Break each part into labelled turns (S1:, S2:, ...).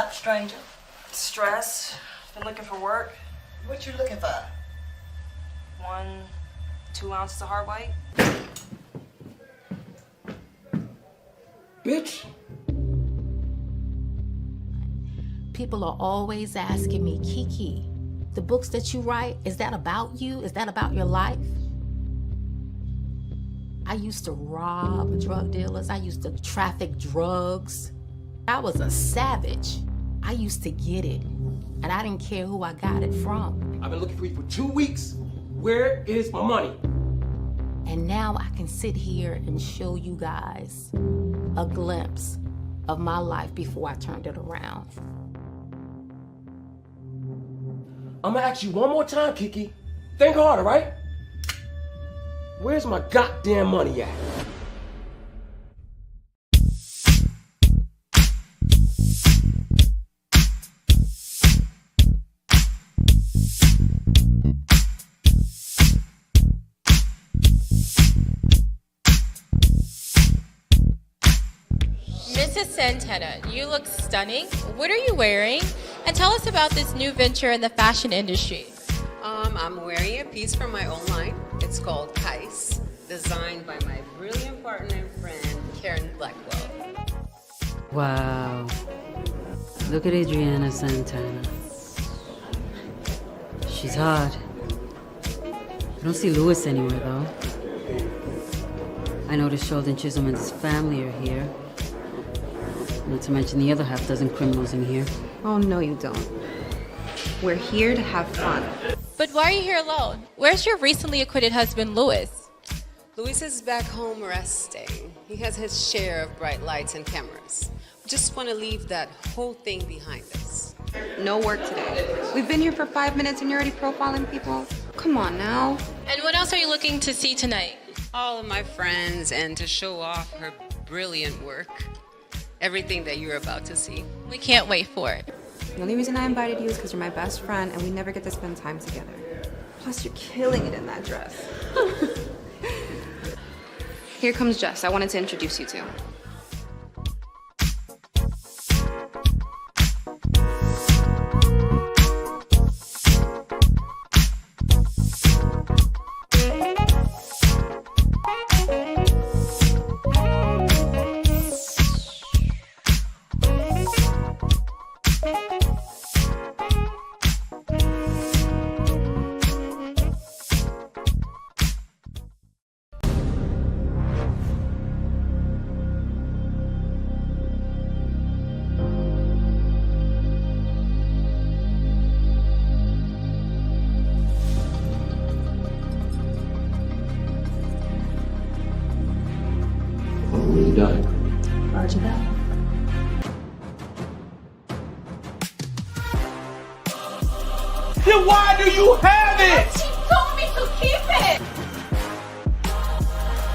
S1: up, stranger?
S2: Stress. Been looking for work.
S1: What you looking for?
S2: 2 ounces of hard white.
S3: Bitch.
S4: People are always asking me, Kiki, the books that you write, is that about you? Is that about your life? I used to rob drug dealers. I used to traffic drugs. I was a savage. I used to get it, and I didn't care who I got it from.
S3: I've been looking for you for 2 weeks. Where is my money?
S4: And now I can sit here and show you guys a glimpse of my life before I turned it around.
S3: I'm gonna ask you one more time, Kiki. Think harder, right? Where's my goddamn money at?
S5: Mrs. Santana, you look stunning. What are you wearing? And tell us about this new venture in the fashion industry.
S6: I'm wearing a piece from my own line. It's called Kais, designed by my brilliant partner and friend, Karen Blackwell.
S7: Wow. Look at Adriana Santana. She's hot. I don't see Louis anywhere, though. I noticed Sheldon Chisholm and his family are here. Not to mention the other half-dozen criminals in here.
S8: Oh, no, you don't. We're here to have fun.
S5: But why are you here alone? Where's your recently acquitted husband, Louis?
S6: Louis is back home resting. He has his share of bright lights and cameras. We just want to leave that whole thing behind us.
S8: No work today. We've been here for 5 minutes and you're already profiling people? Come on now.
S5: And what else are you looking to see tonight?
S6: All of my friends and to show off her brilliant work. Everything that you're about to see.
S5: We can't wait for it.
S8: The only reason I invited you is because you're my best friend and we never get to spend time together. Plus, you're killing it in that dress. Here comes Jess. I wanted to introduce you to.
S3: When you done?
S4: Roger that.
S3: Then why do you have it?
S5: She told me to keep it!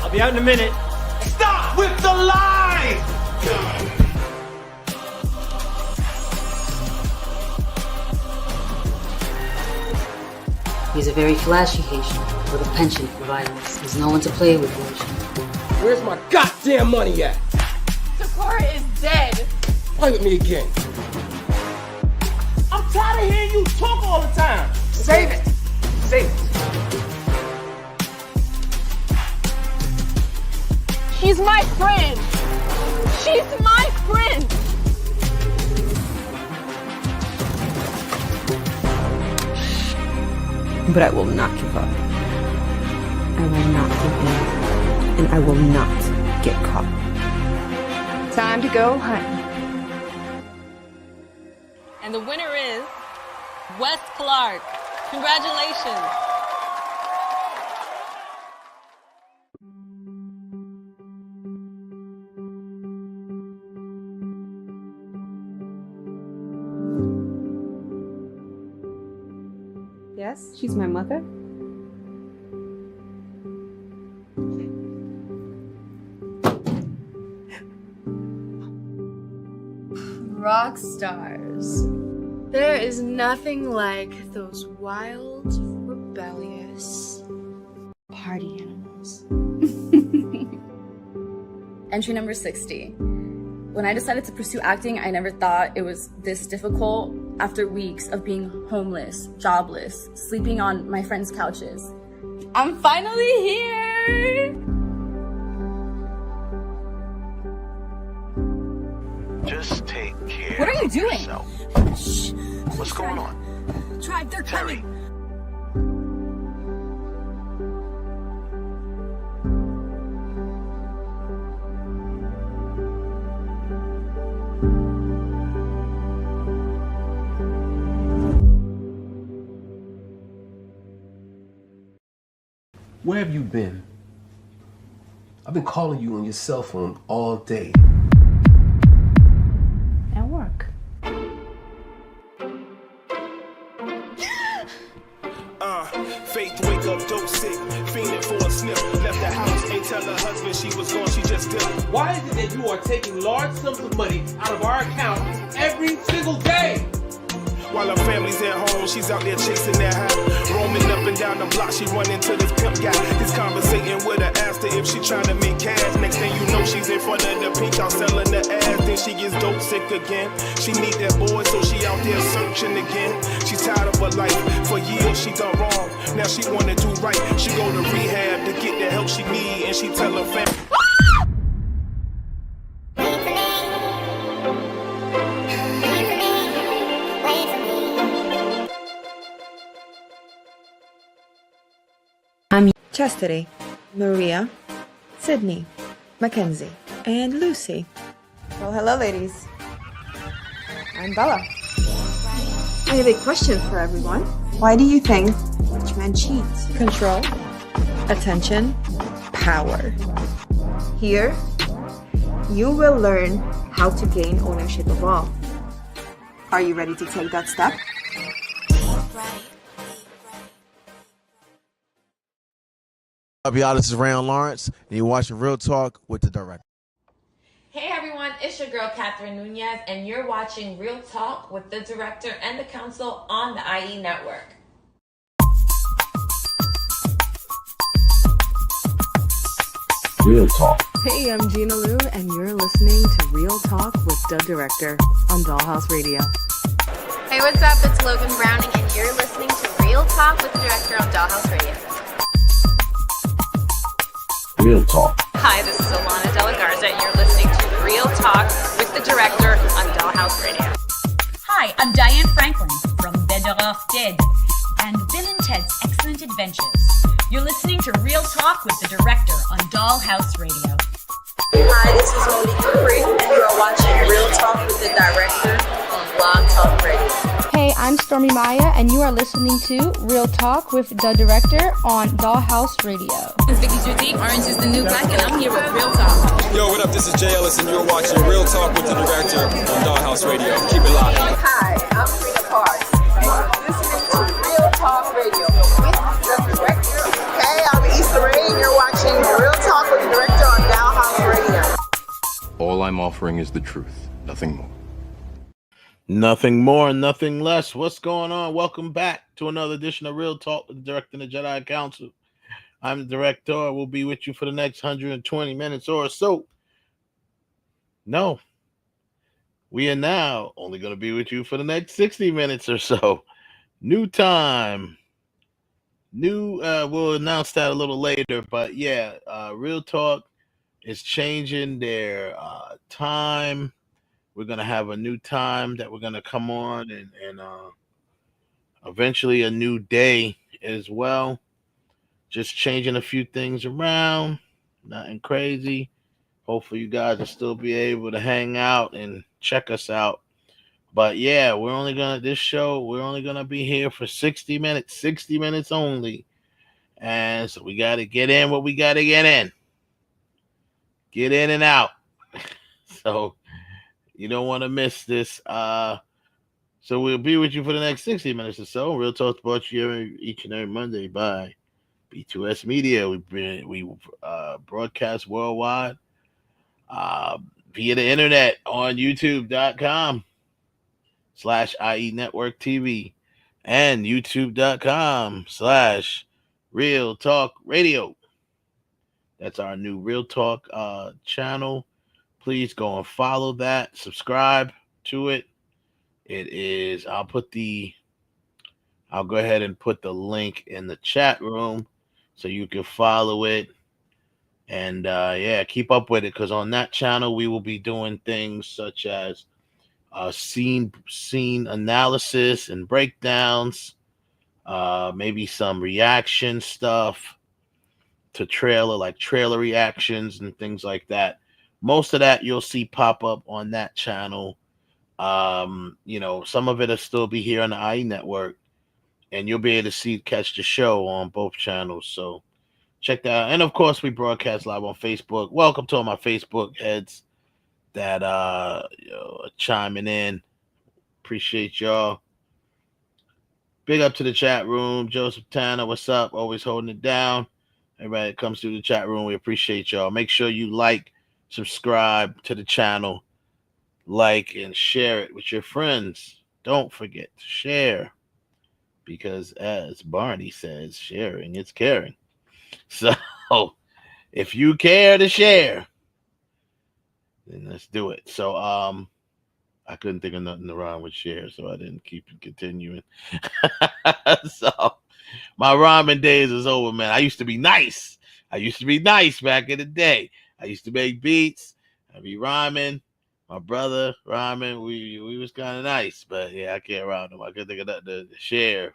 S3: I'll be out in a minute. Stop with the lies!
S7: He's a very flashy Haitian with a penchant for violence. He's no one to play with, Haitian.
S3: Where's my goddamn money at?
S5: Sakura is dead.
S3: Play with me again. I'm tired of hearing you talk all the time. Save it. Save it.
S5: She's my friend. She's my friend.
S8: But I will not give up. I will not give in. And I will not get caught. Time to go hunting.
S5: And the winner is Wes Clark. Congratulations.
S8: Yes, she's my mother.
S9: Rock stars. There is nothing like those wild, rebellious party animals. Entry number 60. When I decided to pursue acting, I never thought it was this difficult after weeks of being homeless, jobless, sleeping on my friends' couches. I'm finally here!
S1: Just take care.
S9: What are you doing?
S1: Shh. What's going on?
S9: Tribe, they're
S1: Terry.
S9: coming!
S3: Where have you been? I've been calling you on your cell phone all day.
S9: At work.
S10: Faith wake up, dope sick, fiending for a sniff. Left the house, ain't tell her husband she was gone, she just dipped.
S3: Why is it that you are taking large sums of money out of our account every single day?
S10: While her family's at home, she's out there chasing that high. Roaming up and down the block, she run into this pimp guy. He's conversating with her, asked her if she trying to make cash. Next thing you know, she's in front of the pink house selling the ass. Then she gets dope sick again. She need that boy, so she out there searching again. She's tired of her life. For years she done wrong. Now she wanna do right. She go to rehab to get the help she need, and she tell her family.
S8: Chastity, Maria, Sydney, Mackenzie, and Lucy. Well, hello, ladies. I'm Bella. I have a question for everyone. Why do you think rich men cheat? Control, attention, power. Here, you will learn how to gain ownership of all. Are you ready to take that step?
S11: Up, y'all, this is Rayon Lawrence, and you're watching Real Talk with the Director.
S12: Hey everyone, it's your girl Catherine Nunez, and you're watching Real Talk with the Director and the Council on the IE Network.
S3: Real Talk.
S8: Hey, I'm Gina Lou, and you're listening to Real Talk with the Director on Dollhouse Radio.
S13: Hey, what's up? It's Logan Browning, and you're listening to Real Talk with the Director on Dollhouse Radio.
S3: Real Talk.
S13: Hi, this is Alana De La Garza, and you're listening to Real Talk with the Director on Dollhouse Radio.
S14: Hi, I'm Diane Franklin from Better Off Dead and Bill and Ted's Excellent Adventures. You're listening to Real Talk with the Director on Dollhouse Radio.
S15: Hi, this is Monique Capri, and you are watching Real Talk with the Director on Blog Talk Radio.
S16: Hey, I'm Stormy Maya, and you are listening to Real Talk with the Director on Dollhouse Radio.
S17: It's Vicky Judy, Orange is the New Black, and I'm here with Real Talk.
S18: Yo, what up? This is Jay Ellis, and you're watching Real Talk with the Director on Dollhouse Radio. Keep it locked.
S15: Hi, I'm Frida Parks, and you're listening to Real Talk Radio with the Director. Hey, I'm Issa Rae, and you're watching Real Talk with the Director on Dollhouse Radio.
S19: All I'm offering is the truth, nothing more.
S11: Nothing more, nothing less. What's going on? Welcome back to another edition of Real Talk with the Director and the Jedi Council. I'm the Director. We'll be with you for the next 120 minutes or so. No, we are now only going to be with you for the next 60 minutes or so. New time. We'll announce that a little later, but yeah, Real Talk is changing their time. We're going to have a new time that we're going to come on and eventually a new day as well. Just changing a few things around. Nothing crazy. Hopefully you guys will still be able to hang out and check us out. But yeah, we're only going to be here for 60 minutes only. And so we got to get in what we got to get in. Get in and out. So you don't want to miss this. So we'll be with you for the next 60 minutes or so. Real Talk's brought to you each and every Monday by B2S Media. We broadcast worldwide via the internet on youtube.com/IE Network TV and youtube.com/Real Talk Radio. That's our new Real Talk channel. please go and follow that. Subscribe to it. It is. I'll go ahead and put the link in the chat room so you can follow it. And yeah, keep up with it, because on that channel we will be doing things such as scene analysis and breakdowns, maybe some reaction stuff to trailer reactions and things like that. Most of that you'll see pop up on that channel. You know, some of it'll still be here on the IE network, and you'll be able to catch the show on both channels. So check that out. And of course, we broadcast live on Facebook. Welcome to all my Facebook heads that are chiming in. Appreciate y'all. Big up to the chat room. Joseph Tanner, what's up? Always holding it down. Everybody that comes through the chat room, we appreciate y'all. Make sure you like, subscribe to the channel, like, and share it with your friends. Don't forget to share, because as Barney says, sharing is caring. So if you care to share, then let's do it. So I couldn't think of nothing to rhyme with share, so I didn't keep continuing. So my rhyming days is over, man. I used to be nice. I used to be nice back in the day. I used to make beats. I'd be rhyming. My brother rhyming. We was kind of nice, but yeah, I can't rhyme them. I couldn't think of nothing to share.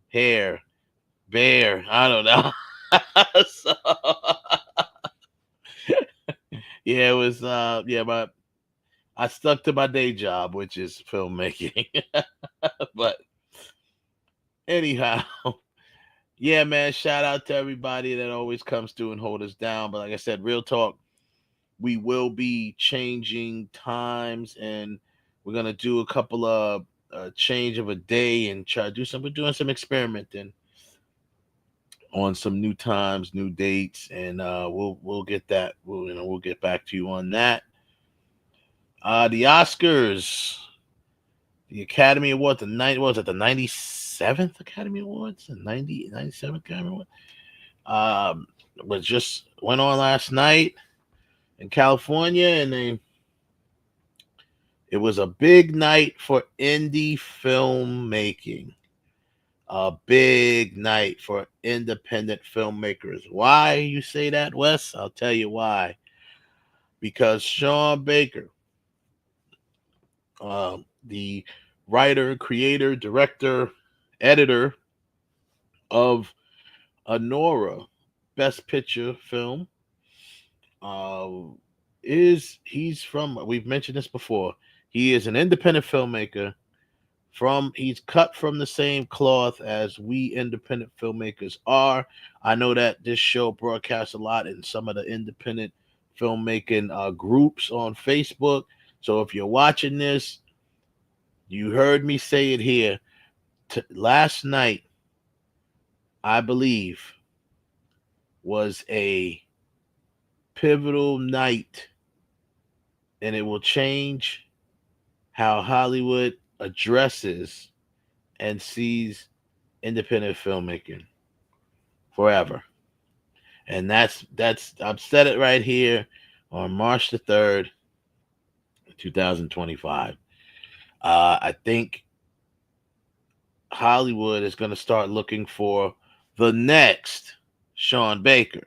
S11: Hair. Bear. I don't know. So, yeah, it was but I stuck to my day job, which is filmmaking. But anyhow, yeah, man, shout out to everybody that always comes through and hold us down. But like I said, real talk, we will be changing times, and we're gonna do a couple of change of a day and try to do some. We're doing some experimenting on some new times, new dates, and we'll get that. We'll get back to you on that. The Oscars, the Academy Award, the 97th Academy Awards, the 97th Academy Award, was just went on last night in California, and it was a big night for indie filmmaking. A big night for independent filmmakers. Why you say that, Wes? I'll tell you why. Because Sean Baker, the writer, creator, director, editor of Anora, Best Picture film, he's from, we've mentioned this before, he is an independent filmmaker. He's cut from the same cloth as we independent filmmakers are. I know that this show broadcasts a lot in some of the independent filmmaking groups on Facebook. So if you're watching this, you heard me say it here. Last night, I believe, was a pivotal night, and it will change how Hollywood addresses and sees independent filmmaking forever. And that's I've said it right here on March the 3rd, 2025. I think Hollywood is going to start looking for the next Sean Baker.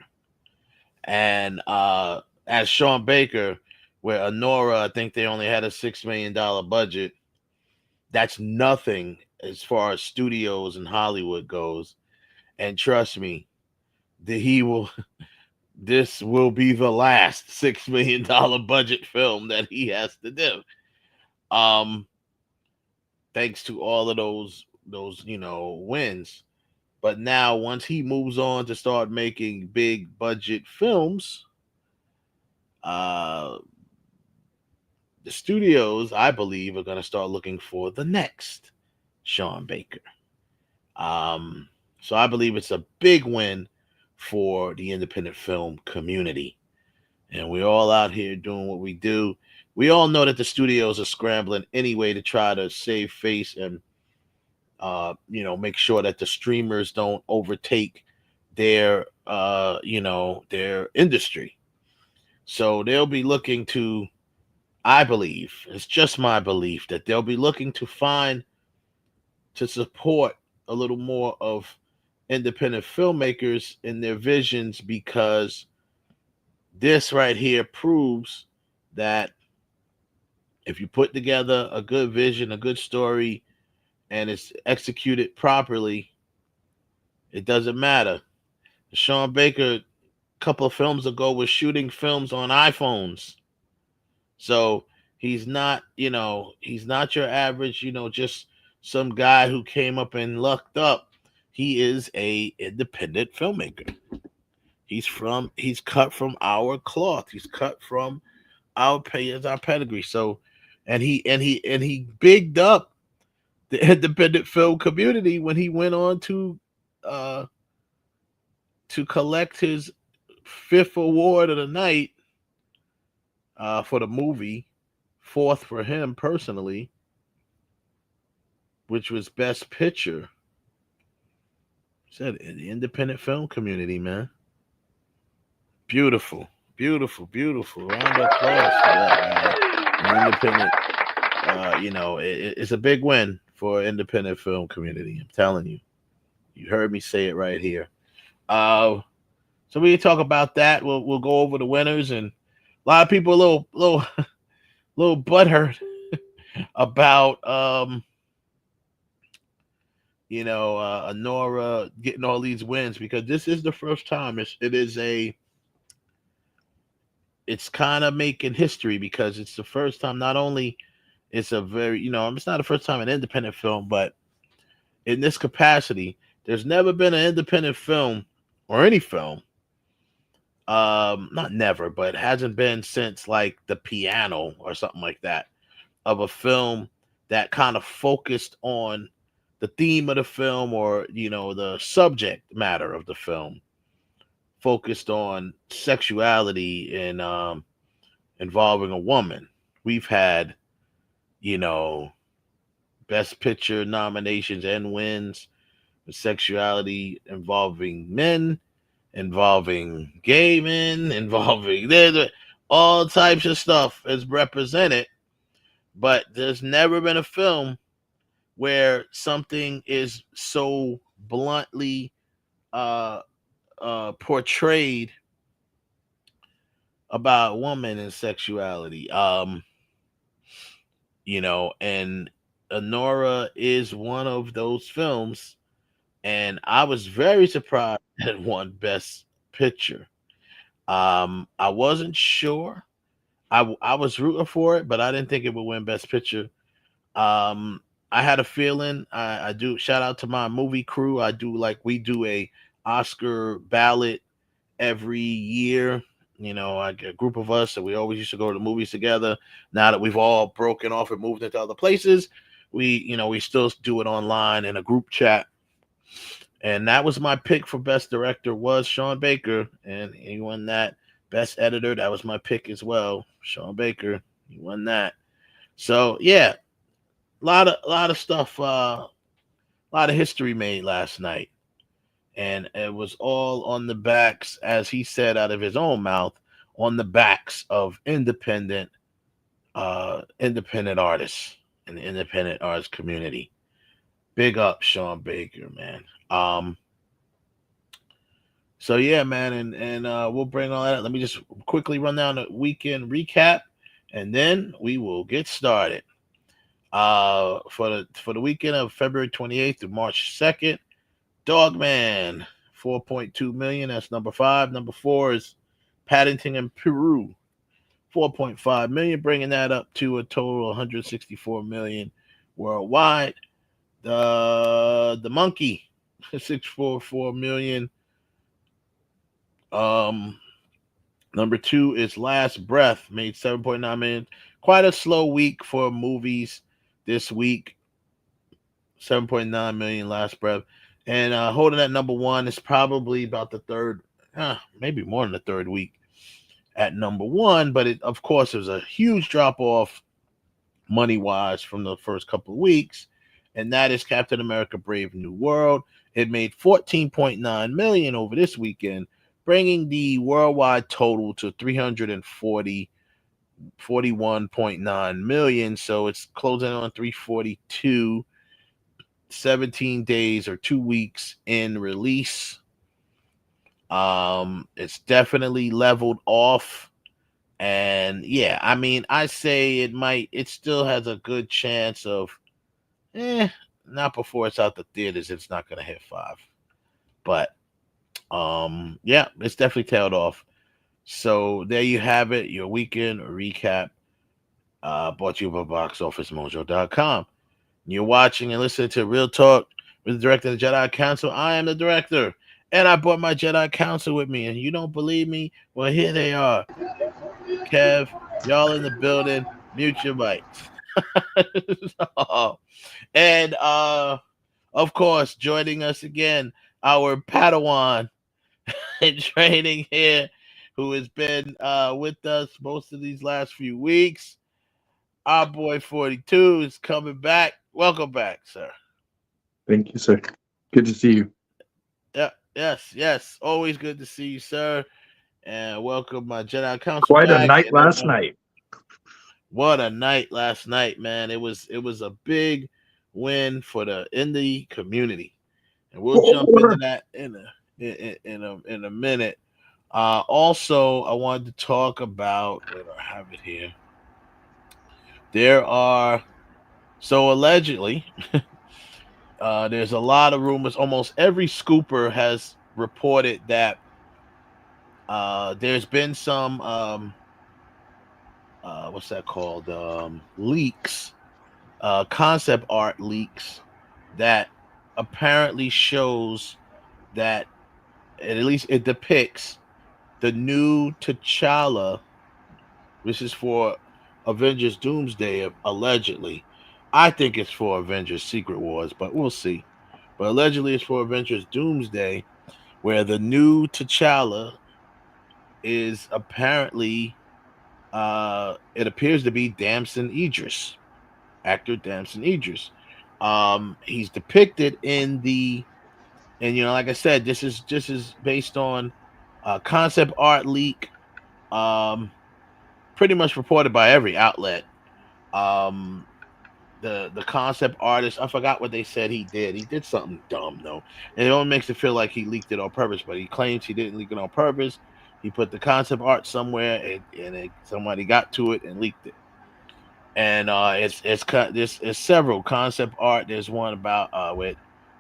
S11: And as Sean Baker, where Anora, I think they only had a $6 million budget. That's nothing as far as studios in Hollywood goes. And trust me, this will be the last $6 million budget film that he has to do. Thanks to all of those wins. But now once he moves on to start making big budget films, the studios, I believe, are going to start looking for the next Sean Baker. So I believe it's a big win for the independent film community. And we're all out here doing what we do. We all know that the studios are scrambling anyway to try to save face and, make sure that the streamers don't overtake their industry. So they'll be looking to, I believe, it's just my belief, that they'll be looking to support a little more of independent filmmakers in their visions, because this right here proves that if you put together a good vision, a good story, and it's executed properly, it doesn't matter. Sean Baker, a couple of films ago, was shooting films on iPhones. So he's not, he's not your average, just some guy who came up and lucked up. He is a independent filmmaker. He's cut from our cloth. He's cut from our pedigree. So, and he bigged up the independent film community when he went on to collect his 5th award of the night for the movie, 4th for him personally, which was Best Picture. Said the independent film community, man. Beautiful, beautiful, beautiful. Round of applause for that, man. Independent, it's a big win for independent film community. I'm telling you. You heard me say it right here. So we can talk about that. We'll go over the winners, and a lot of people a little butthurt about Anora getting all these wins, because this is the first time it's kind of making history, because it's the first time. Not only it's a very, it's not the first time an independent film, but in this capacity, there's never been an independent film or any film, not never, but hasn't been since like The Piano or something like that, of a film that kind of focused on the theme of the film, or the subject matter of the film, focused on sexuality and involving a woman. We've had Best Picture nominations and wins with sexuality involving men, involving gay men, involving all types of stuff is represented. But there's never been a film where something is so bluntly portrayed about a woman and sexuality. And Anora is one of those films, and I was very surprised that it won Best Picture. I wasn't sure. I was rooting for it, but I didn't think it would win Best Picture. I had a feeling. I do shout out to my movie crew. We do a Oscar ballot every year. I get a group of us, and we always used to go to the movies together. Now that we've all broken off and moved into other places, we still do it online in a group chat. And that was my pick for Best Director, was Sean Baker, and he won that. Best Editor, that was my pick as well, Sean Baker. He won that. So yeah, a lot of stuff, a lot of history made last night. And it was all on the backs, as he said out of his own mouth, on the backs of independent artists and the independent arts community. Big up Sean Baker, man. So yeah, man, and we'll bring all that. Let me just quickly run down the weekend recap, and then we will get started. For the weekend of February 28th to March 2nd, Dogman, 4.2 million. That's number 5. Number 4 is Paddington in Peru, 4.5 million, bringing that up to a total of 164 million worldwide. The Monkey, 644 million. Number 2 is Last Breath, made 7.9 million. Quite a slow week for movies this week. 7.9 million, Last Breath. And holding at number 1 is probably about the third, maybe more than the third week at number 1. But it, of course, it was a huge drop off money-wise from the first couple of weeks. And that is Captain America: Brave New World. It made 14.9 million over this weekend, bringing the worldwide total to 341.9 million. So it's closing on 342, 17 days or 2 weeks in release. It's definitely leveled off. And yeah, I mean, I say it still has a good chance of, not before it's out the theaters, it's not going to hit 5. But, yeah, it's definitely tailed off. So there you have it, your weekend recap, brought to you by BoxOfficeMojo.com. You're watching and listening to Real Talk with the director of the Jedi Council. I am the director, and I brought my Jedi Council with me. And you don't believe me? Well, here they are. Kev, y'all in the building. Mute your mics. And of course, joining us again, our Padawan in training here, who has been with us most of these last few weeks. Our boy 42 is coming back. Welcome back, sir.
S20: Thank you, sir. Good to see you.
S11: Yeah, yes. Always good to see you, sir. And welcome my Jedi Council.
S20: Quite
S11: back.
S20: a night last night.
S11: What a night last night, man. It was a big win for the indie community. And we'll jump into that in a minute. Also, I wanted to talk about, wait, I have it here. There are, so allegedly, there's a lot of rumors. Almost every scooper has reported that there's been some what's that called? Leaks, concept art leaks that apparently shows that, at least it depicts the new T'Challa. This is for Avengers Doomsday, allegedly. I think it's for Avengers Secret Wars, but we'll see. But allegedly it's for Avengers Doomsday, where the new T'Challa is apparently, it appears to be Damson Idris, actor Damson Idris. He's depicted in the, and like I said, this is based on concept art leak, pretty much reported by every outlet. The concept artist, I forgot what they said he did. He did something dumb though, and it only makes it feel like he leaked it on purpose. But he claims he didn't leak it on purpose. He put the concept art somewhere, and somebody got to it and leaked it. And there's several concept art. There's one about with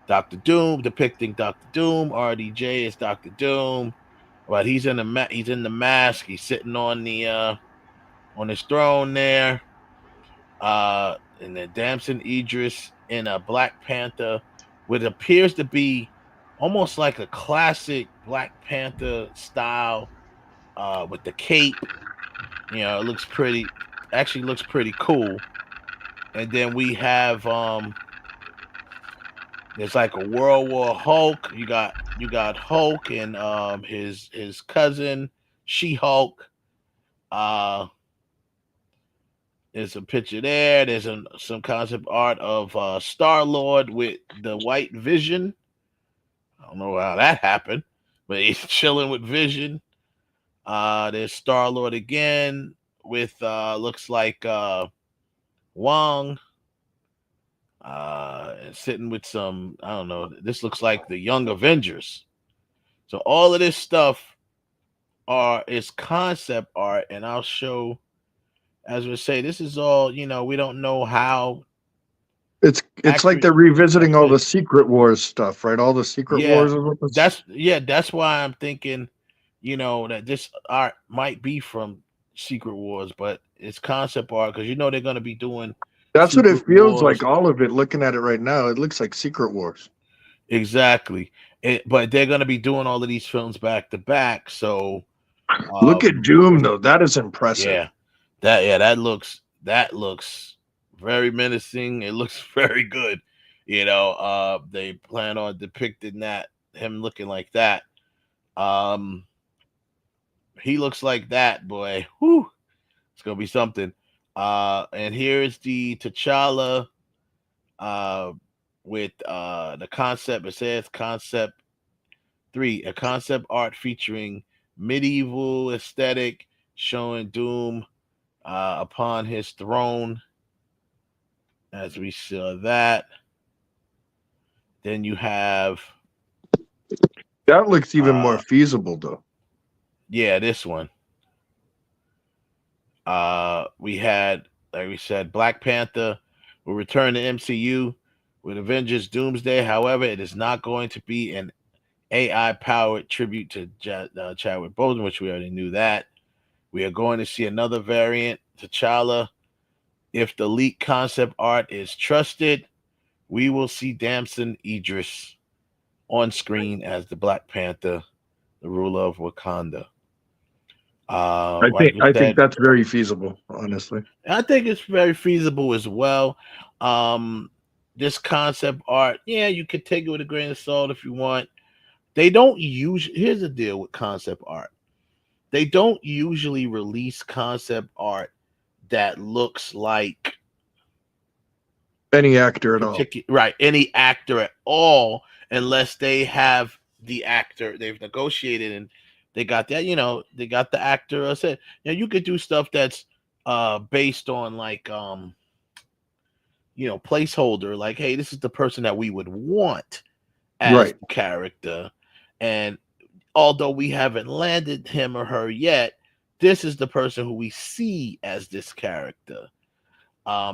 S11: Doctor Doom, depicting Doctor Doom. RDJ is Doctor Doom, but he's in the mask. He's sitting on his throne there. And then Damson Idris in a Black Panther, what appears to be almost like a classic Black Panther style, with the cape. It looks pretty cool. And then we have there's like a World War Hulk. You got Hulk and his cousin She-Hulk. There's a picture there. There's some concept art of Star-Lord with the white Vision. I don't know how that happened, but he's chilling with Vision. There's Star-Lord again with looks like Wong, sitting with some, I don't know. This looks like the Young Avengers. So all of this stuff is concept art, and I'll show. As we say, this is all, we don't know how.
S20: It's like they're revisiting all the Secret Wars stuff, right? All the Secret Wars.
S11: That's why I'm thinking, that this art might be from Secret Wars, but it's concept art because they're going to be doing.
S20: That's
S11: Secret
S20: what it feels
S11: Wars.
S20: like. All of it. Looking at it right now, it looks like Secret Wars.
S11: Exactly, but they're going to be doing all of these films back to back. So
S20: look at Doom, though. That is impressive.
S11: Yeah. That looks very menacing. It looks very good. They plan on depicting him looking like that. He looks like that, boy. Whew. It's gonna be something. And here's the T'Challa with the concept. It says concept 3, a concept art featuring medieval aesthetic showing Doom upon his throne, as we saw that. Then you have
S20: That looks even more feasible, though.
S11: yeah, this one. We had, like we said, Black Panther will return to MCU with Avengers Doomsday. However, it is not going to be an AI-powered tribute to Chadwick Boseman, which we already knew that. We are going to see another variant, T'Challa. If the leaked concept art is trusted, we will see Damson Idris on screen as the Black Panther, the ruler of Wakanda.
S20: I think that's very feasible, honestly.
S11: I think it's very feasible as well. This concept art, yeah, you could take it with a grain of salt if you want. They don't here's the deal with concept art. They don't usually release concept art that looks like
S20: any actor at all.
S11: Right, any actor at all, unless they have the actor, they've negotiated and they got that, they got the actor said, you could do stuff that's based on like placeholder, like, hey, this is the person that we would want as the character. And although we haven't landed him or her yet, this is the person who we see as this character.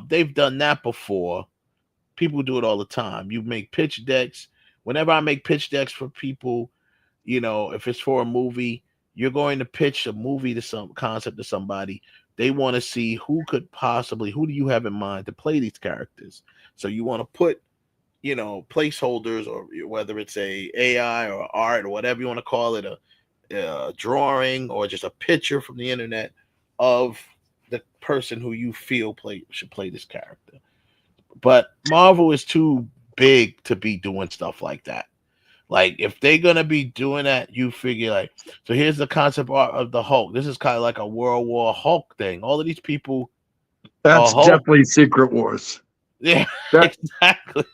S11: They've done that before. People do it all the time. You make pitch decks. Whenever I make pitch decks for people, if it's for a movie, you're going to pitch a movie to some concept to somebody. They want to see who do you have in mind to play these characters. So you want to put, placeholders, or whether it's a AI or art or whatever you want to call it, a drawing or just a picture from the internet of the person who you feel should play this character. But Marvel is too big to be doing stuff like that. Like, if they're going to be doing that, you figure, like, so here's the concept art of the Hulk. This is kind of like a World War Hulk thing. All of these people.
S20: That's definitely Secret Wars.
S11: Yeah, exactly.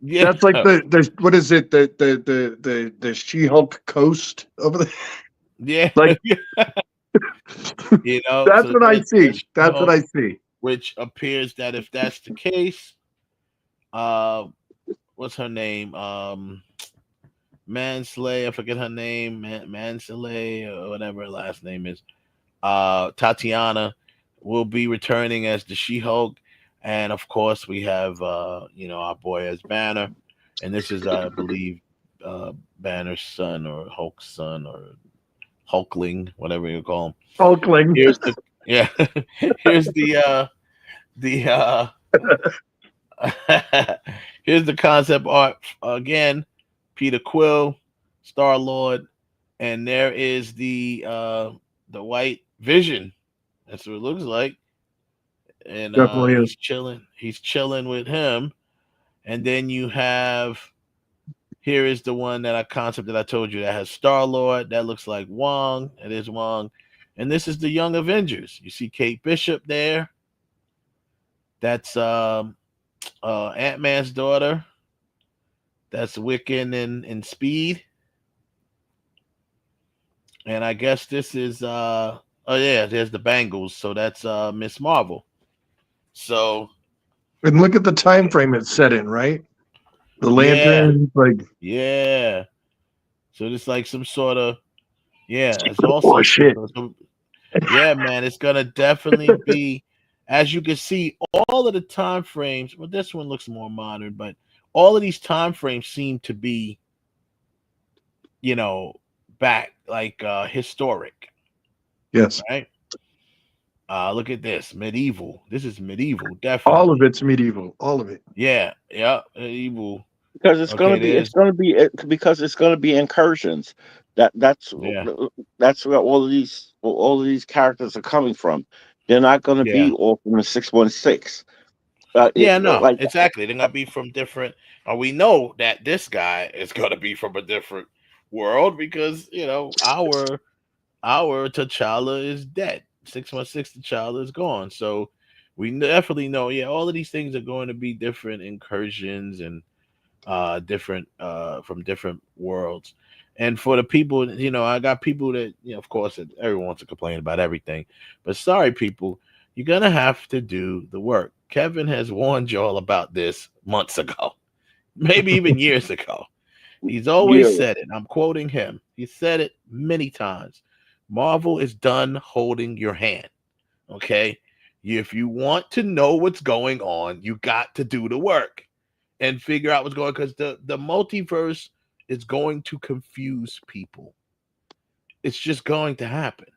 S11: Yeah.
S20: That's like the what is it? The She-Hulk coast over there.
S11: Yeah.
S20: Like,
S11: that's
S20: what I see. That's what I see.
S11: Which appears that if that's the case, what's her name? Mansley, I forget her name, Mansley or whatever her last name is. Tatiana will be returning as the She-Hulk, and of course we have our boy as Banner, and this is I believe Banner's son or Hulk's son or Hulkling, whatever you call him.
S20: Hulkling.
S11: Here's the here's the concept art again. Peter Quill, Star-Lord, and there is the White Vision. That's what it looks like. And he's chilling. He's chilling with him. And then you have, here is the one that I told you that has Star-Lord. That looks like Wong. It is Wong. And this is the Young Avengers. You see Kate Bishop there. That's Ant-Man's daughter. That's Wiccan in Speed. And I guess this is there's the Bangles. So that's Miss Marvel. So,
S20: and look at the time frame it's set in, right? The lantern,
S11: yeah. So it's like some sort of it's also
S20: shit.
S11: Yeah, man, it's gonna definitely be, as you can see, all of the time frames. Well, this one looks more modern, but all of these time frames seem to be, back like historic.
S20: Yes.
S11: Right. Look at this, medieval. This is medieval, definitely.
S20: All of it's medieval. All of it.
S11: Yeah, medieval.
S21: Because it's gonna be incursions. That's where all of these characters are coming from. They're not going to be all from the 616.
S11: Exactly. They're gonna be from different. We know that this guy is gonna be from a different world because our T'Challa is dead. 616 T'Challa is gone. So we definitely know. Yeah, all of these things are going to be different incursions and different from different worlds. And for the people, I got people that, of course, everyone wants to complain about everything. But sorry, people, you're going to have to do the work. Kevin has warned y'all about this months ago, maybe even years ago. He's always said it. I'm quoting him. He said it many times. Marvel is done holding your hand. Okay? If you want to know what's going on, you got to do the work and figure out what's going on, because the multiverse is going to confuse people. It's just going to happen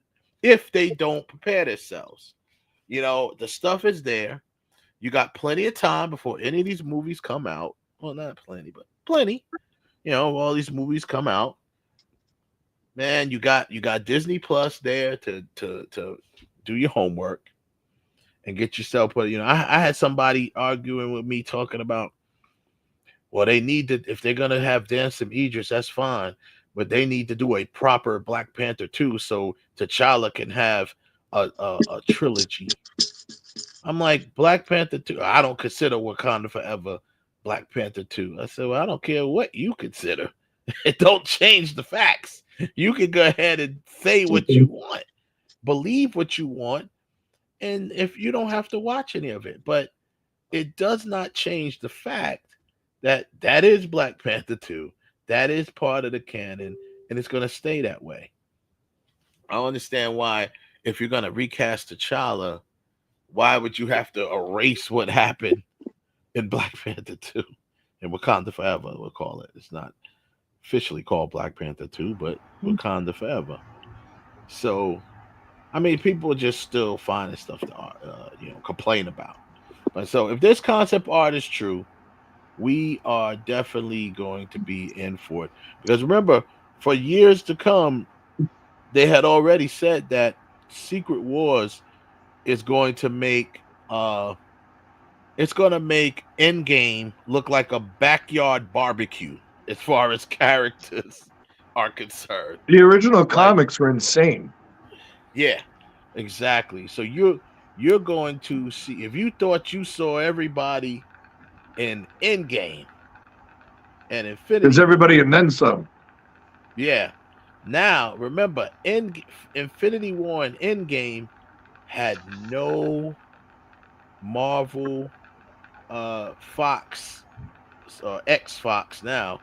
S11: if they don't prepare themselves. The stuff is there. You got plenty of time before any of these movies come out. Well, not plenty, but plenty. All these movies come out. Man, you got Disney Plus there to do your homework and get yourself put. I had somebody arguing with me talking about, well, they need to, if they're gonna have Dancing Idris, that's fine, but they need to do a proper Black Panther 2 so T'Challa can have a trilogy. I'm like, Black Panther 2, I don't consider Wakanda Forever Black Panther 2. I said, well, I don't care what you consider. It don't change the facts. You can go ahead and say what you want, believe what you want, and if you don't have to watch any of it. But it does not change the fact that is Black Panther 2. That is part of the canon, and it's going to stay that way. I don't understand why, if you're going to recast T'Challa, why would you have to erase what happened in Black Panther 2? In Wakanda Forever, we'll call it. It's not officially called Black Panther 2, but Wakanda Forever. So, I mean, people are just still finding stuff to complain about. But so, if this concept art is true, we are definitely going to be in for it. Because remember, for years to come, they had already said that Secret Wars is going to make Endgame look like a backyard barbecue as far as characters are concerned.
S20: The original comics were insane.
S11: Yeah, exactly. So you're going to see, if you thought you saw everybody in Endgame and Infinity,
S20: there's everybody and then some.
S11: Yeah. Now remember, Infinity War and Endgame had no Marvel, Fox, or X-Fox now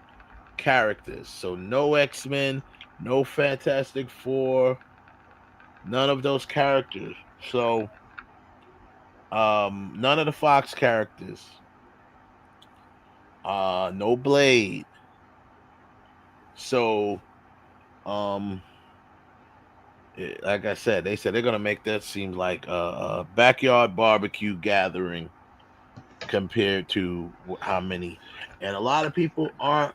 S11: characters. So no X-Men, no Fantastic Four, none of those characters. So none of the Fox characters. No Blade. So like I said, they said they're gonna make that seem like a backyard barbecue gathering compared to how many, and a lot of people aren't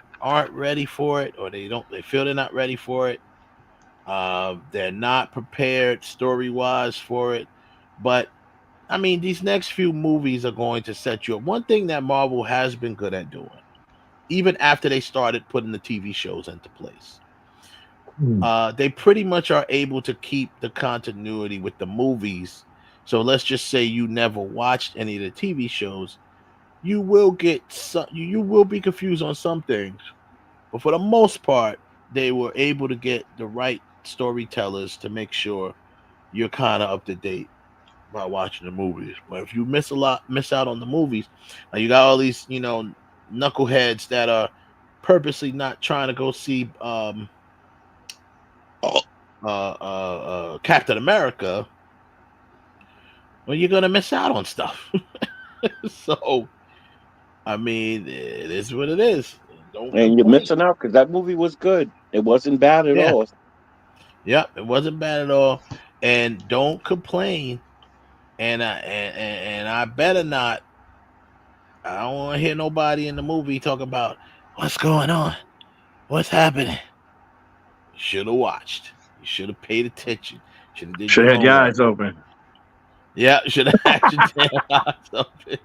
S11: ready for it, or they feel they're not ready for it. They're not prepared story-wise for it. But I mean, these next few movies are going to set you up. One thing that Marvel has been good at doing, even after they started putting the TV shows into place, they pretty much are able to keep the continuity with the movies. So let's just say you never watched any of the TV shows, you will get some, you will be confused on some things, but for the most part, they were able to get the right storytellers to make sure you're kind of up to date by watching the movies. But if you miss out on the movies, like you got all these, knuckleheads that are purposely not trying to go see Captain America, well, you're gonna miss out on stuff. So, I mean, it is what it is.
S21: And you're missing out because that movie was good. It wasn't bad at all.
S11: Yep, it wasn't bad at all. And don't complain. And I better not. I don't want to hear nobody in the movie talk about what's going on, what's happening. You should have watched. You should have paid attention. Should have
S20: had your eyes open.
S11: Yeah, should have had your damn eyes open.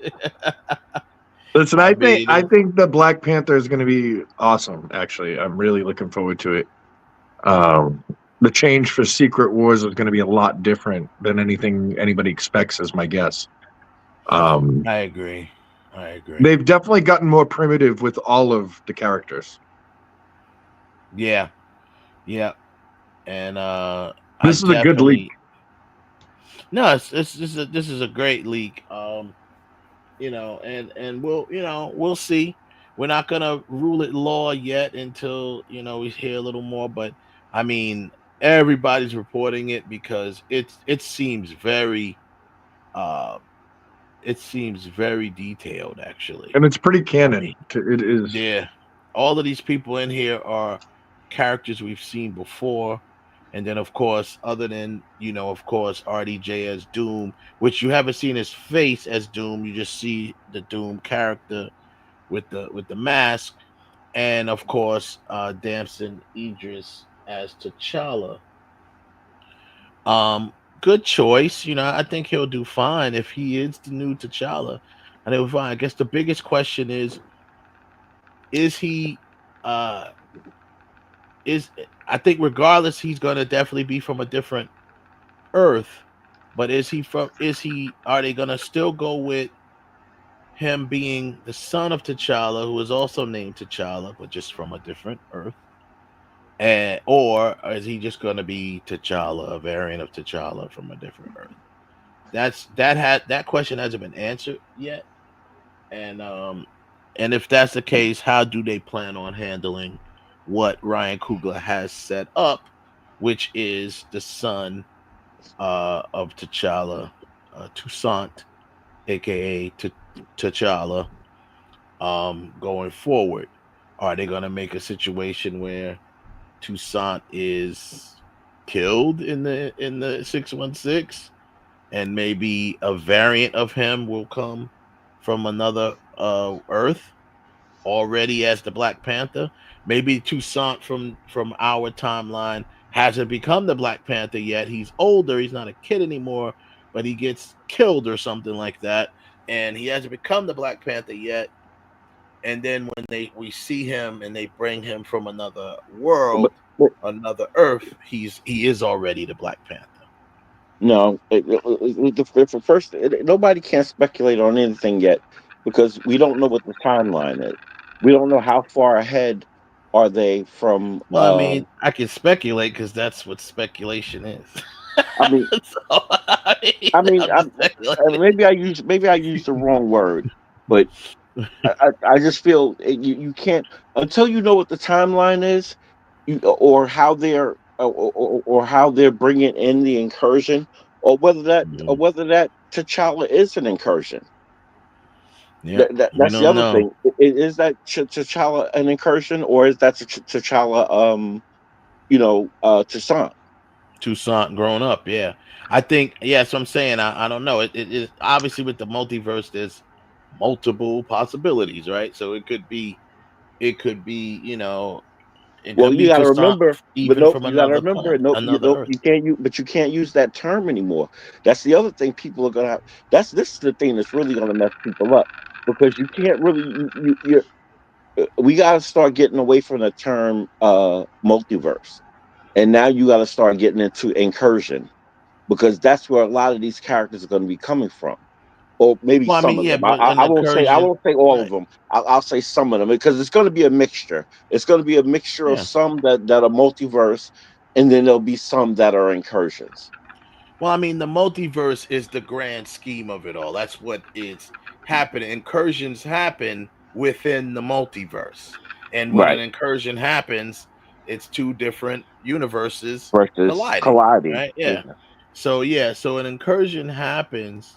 S20: Listen, I think the Black Panther is going to be awesome. Actually, I'm really looking forward to it. The change for Secret Wars is going to be a lot different than anything anybody expects, is my guess.
S11: I agree. I agree.
S20: They've definitely gotten more primitive with all of the characters.
S11: Yeah. And
S20: This is a good leak.
S11: No, this is a great leak. And we'll see. We're not gonna rule it law yet until we hear a little more. But I mean, everybody's reporting it because it seems very detailed, actually.
S20: And it's pretty canon. It is.
S11: Yeah, all of these people in here are characters we've seen before. And then, of course, other than, of course, RDJ as Doom, which you haven't seen his face as Doom, you just see the Doom character with the mask, and of course, Damson Idris as T'Challa. Good choice. I think he'll do fine if he is the new T'Challa. And he'll be fine. I guess the biggest question is he I think regardless he's gonna definitely be from a different Earth, but are they gonna still go with him being the son of T'Challa, who is also named T'Challa, but just from a different Earth? Or is he just gonna be T'Challa, a variant of T'Challa from a different Earth? That question hasn't been answered yet. And if that's the case, how do they plan on handling what Ryan Coogler has set up, which is the son of T'Challa, Toussaint, aka T'Challa, going forward? Are they going to make a situation where Toussaint is killed in the 616, and maybe a variant of him will come from another Earth already as the Black Panther? Maybe Toussaint from our timeline hasn't become the Black Panther yet. He's older. He's not a kid anymore, but he gets killed or something like that, and he hasn't become the Black Panther yet. And then when we see him and they bring him from another world, another Earth, he is already the Black Panther.
S21: No, first, nobody can speculate on anything yet because we don't know what the timeline is. We don't know how far ahead are they from.
S11: Well, I mean, I can speculate because that's what speculation is.
S21: I mean, maybe I use the wrong word, but I just feel you can't until you know what the timeline is, or how they're or how they're bringing in the incursion, or whether that T'Challa is an incursion.
S11: Yeah,
S21: that's the other thing. Is that T'Challa an incursion, or is that T'Challa Toussaint?
S11: Toussaint grown up, yeah. I think, yeah, so I'm saying I don't know. It is obviously with the multiverse, there's multiple possibilities, right? So it could be, it could be
S21: You got to remember,
S11: even from another planet, another Earth.
S21: You can't use that term anymore. That's the other thing people are gonna have. This is the thing that's really gonna mess people up because you can't really. We got to start getting away from the term multiverse, and now you got to start getting into incursion because that's where a lot of these characters are going to be coming from. Or maybe some of them. I won't say all of them. I'll say some of them because it's going to be a mixture. It's going to be a mixture of some that are multiverse, and then there'll be some that are incursions.
S11: Well, I mean, the multiverse is the grand scheme of it all. That's what is happening. Incursions happen within the multiverse, and when an incursion happens, it's two different universes colliding. Right? Yeah. So an incursion happens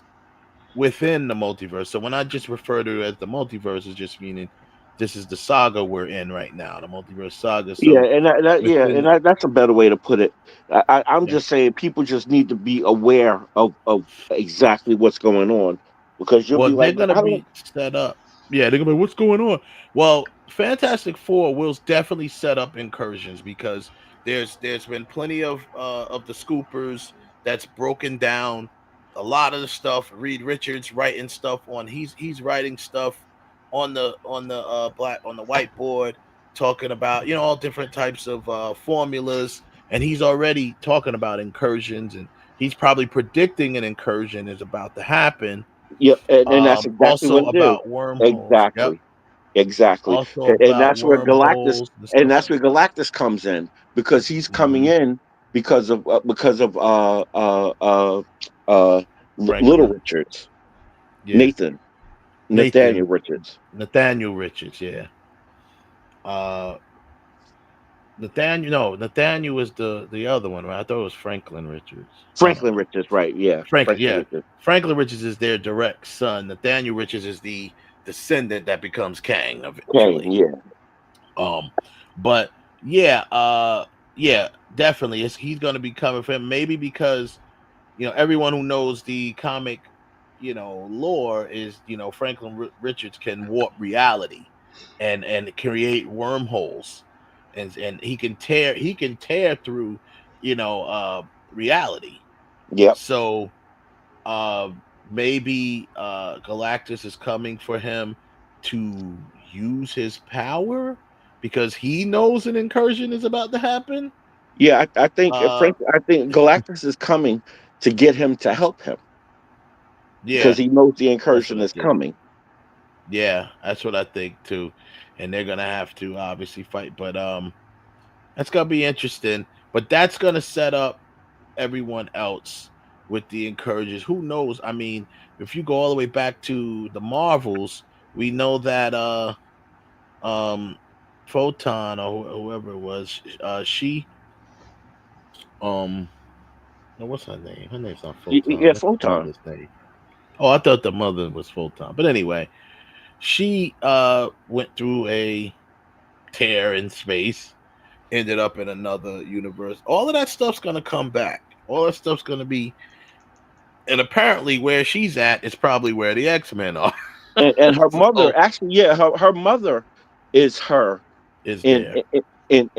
S11: within the multiverse. So when I just refer to it as the multiverse, is just meaning this is the saga we're in right now, the multiverse saga. So
S21: that's a better way to put it. I'm just saying people just need to be aware of exactly what's going on because you'll be like,
S11: they're gonna be set up. Yeah, they're gonna be, what's going on? Well, Fantastic Four will definitely set up incursions because there's been plenty of the scoopers that's broken down a lot of the stuff. Reed Richards writing stuff on he's writing stuff on the whiteboard, talking about all different types of formulas, and he's already talking about incursions, and he's probably predicting an incursion is about to happen.
S21: Yep, and that's exactly what
S11: Also
S21: it is.
S11: about wormholes. Yep.
S21: Exactly,
S11: Also
S21: and
S11: about
S21: that's where Galactus,
S11: wormholes and stuff like
S21: comes in, because he's coming
S11: Mhm.
S21: in because of Little
S11: Franklin.
S21: Richards,
S11: Yeah.
S21: Nathaniel Richards.
S11: Nathaniel Richards, yeah. Nathaniel was the other one, right? I thought it was Franklin Richards. I don't
S21: Franklin
S11: know.
S21: Richards, right? Yeah,
S11: Franklin,
S21: Franklin
S11: yeah.
S21: Richards.
S11: Franklin Richards is their direct son. Nathaniel Richards is the descendant that becomes Kang
S21: Kane,
S11: eventually.
S21: yeah.
S11: But yeah, yeah, definitely. He's gonna be coming for him. Maybe because everyone who knows the comic, lore is Franklin Richards can warp reality, and create wormholes, and he can tear through, reality.
S21: Yep.
S11: So uh, maybe Galactus is coming for him to use his power because he knows an incursion is about to happen.
S21: Yeah, I think
S11: Uh,
S21: I think Galactus is coming to get him to help him because
S11: yeah,
S21: he knows the
S11: that's what
S21: incursion
S11: I
S21: is
S11: think.
S21: coming.
S11: Yeah, that's what I think too. And they're gonna have to obviously fight, but that's gonna be interesting. But that's gonna set up everyone else with the encouragers. Who knows? I mean, if you go all the way back to the Marvels, we know that um Photon or whoever it was, she no, what's her name? Her name's not Photon.
S21: Yeah,
S11: What's the
S21: Photon.
S11: mother's name? Oh, I thought the mother was Photon. But anyway, she went through a tear in space, ended up in another universe. All of that stuff's gonna come back. All that stuff's gonna be, and apparently where she's at is probably where the X-Men are.
S21: And her
S11: So
S21: mother, actually, yeah, her mother is her
S11: is
S21: in
S11: there.
S21: in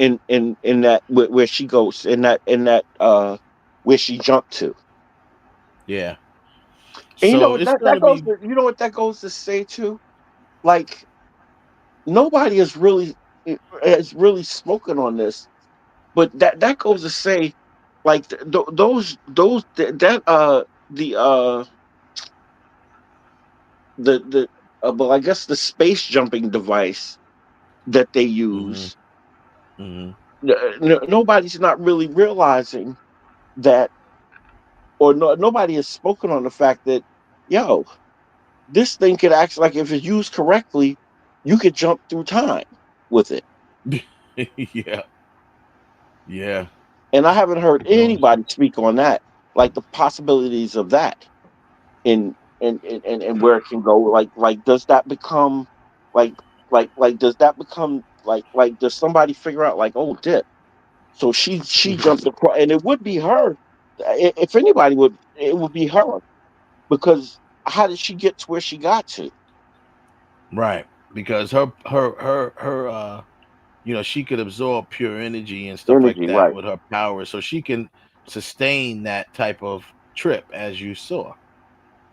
S21: that where she goes in that where she jumped to.
S11: Yeah.
S21: And
S11: So it's gonna be
S21: you know what that goes to say too? Like, nobody has really spoken on this, but that goes to say, like, those that the well, I guess the space jumping device that they
S11: Mhm.
S21: use,
S11: Mhm.
S21: nobody's not really realizing that, or nobody has spoken on the fact that, yo, this thing could actually, like, if it's used correctly, you could jump through time with it.
S11: Yeah. Yeah.
S21: And I haven't heard
S11: Who knows?
S21: anybody speak on that, like the possibilities of that, and where it can go. Like does that become like does that become like does somebody figure out, like, oh, dip? So she jumped across, and it would be her. If anybody would, it would be her, because how did she get to where she got to?
S11: Right. Because her she could absorb pure energy and stuff like
S21: Energy,
S11: that
S21: right?
S11: with her power. So she can sustain that type of trip as you saw.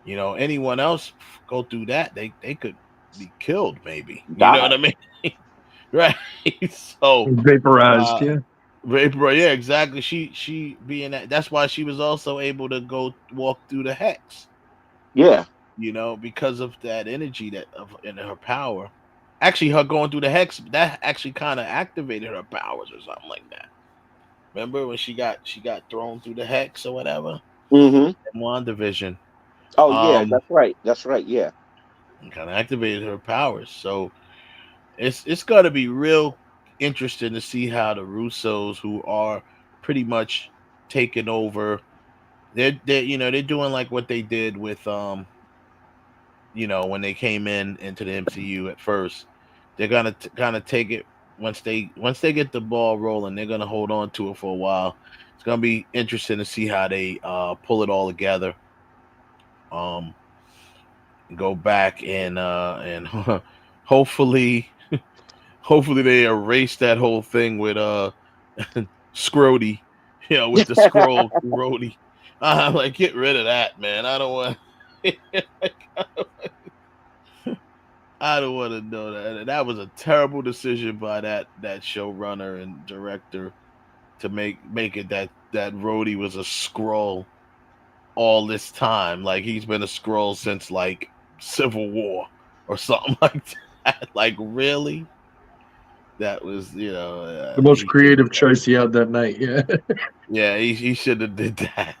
S11: Anyone else go through that, they could be killed, maybe. You know what
S21: Die.
S11: I mean? Right. So
S20: Vaporized,
S11: uh
S20: yeah.
S11: Vapor, yeah, exactly. She being that's why she was also able to go walk through the hex,
S21: Yeah,
S11: because of that energy in her power. Actually, her going through the hex, that actually kind of activated her powers or something like that. Remember when she got thrown through the hex or whatever
S21: mm-hmm.
S11: in WandaVision?
S21: Oh yeah,
S11: Um,
S21: that's right, yeah.
S11: kind of activated her powers. So it's gonna be real interesting to see how the Russos, who are pretty much taking over, they're doing like what they did with when they came into the MCU at first. They're gonna kind of take it once they get the ball rolling. They're gonna hold on to it for a while. It's gonna be interesting to see how they pull it all together. Um, go back and hopefully hopefully they erase that whole thing with Scrody, with the scroll Grody. Like, get rid of that, man. I don't want. I don't want to know that. And that was a terrible decision by that showrunner and director to make it that Rhodey was a scroll. all this time. Like he's been a Skrull since like Civil War or something like that. Like really? That was,
S20: the most creative choice he had that night. Yeah.
S11: Yeah, he should have did that.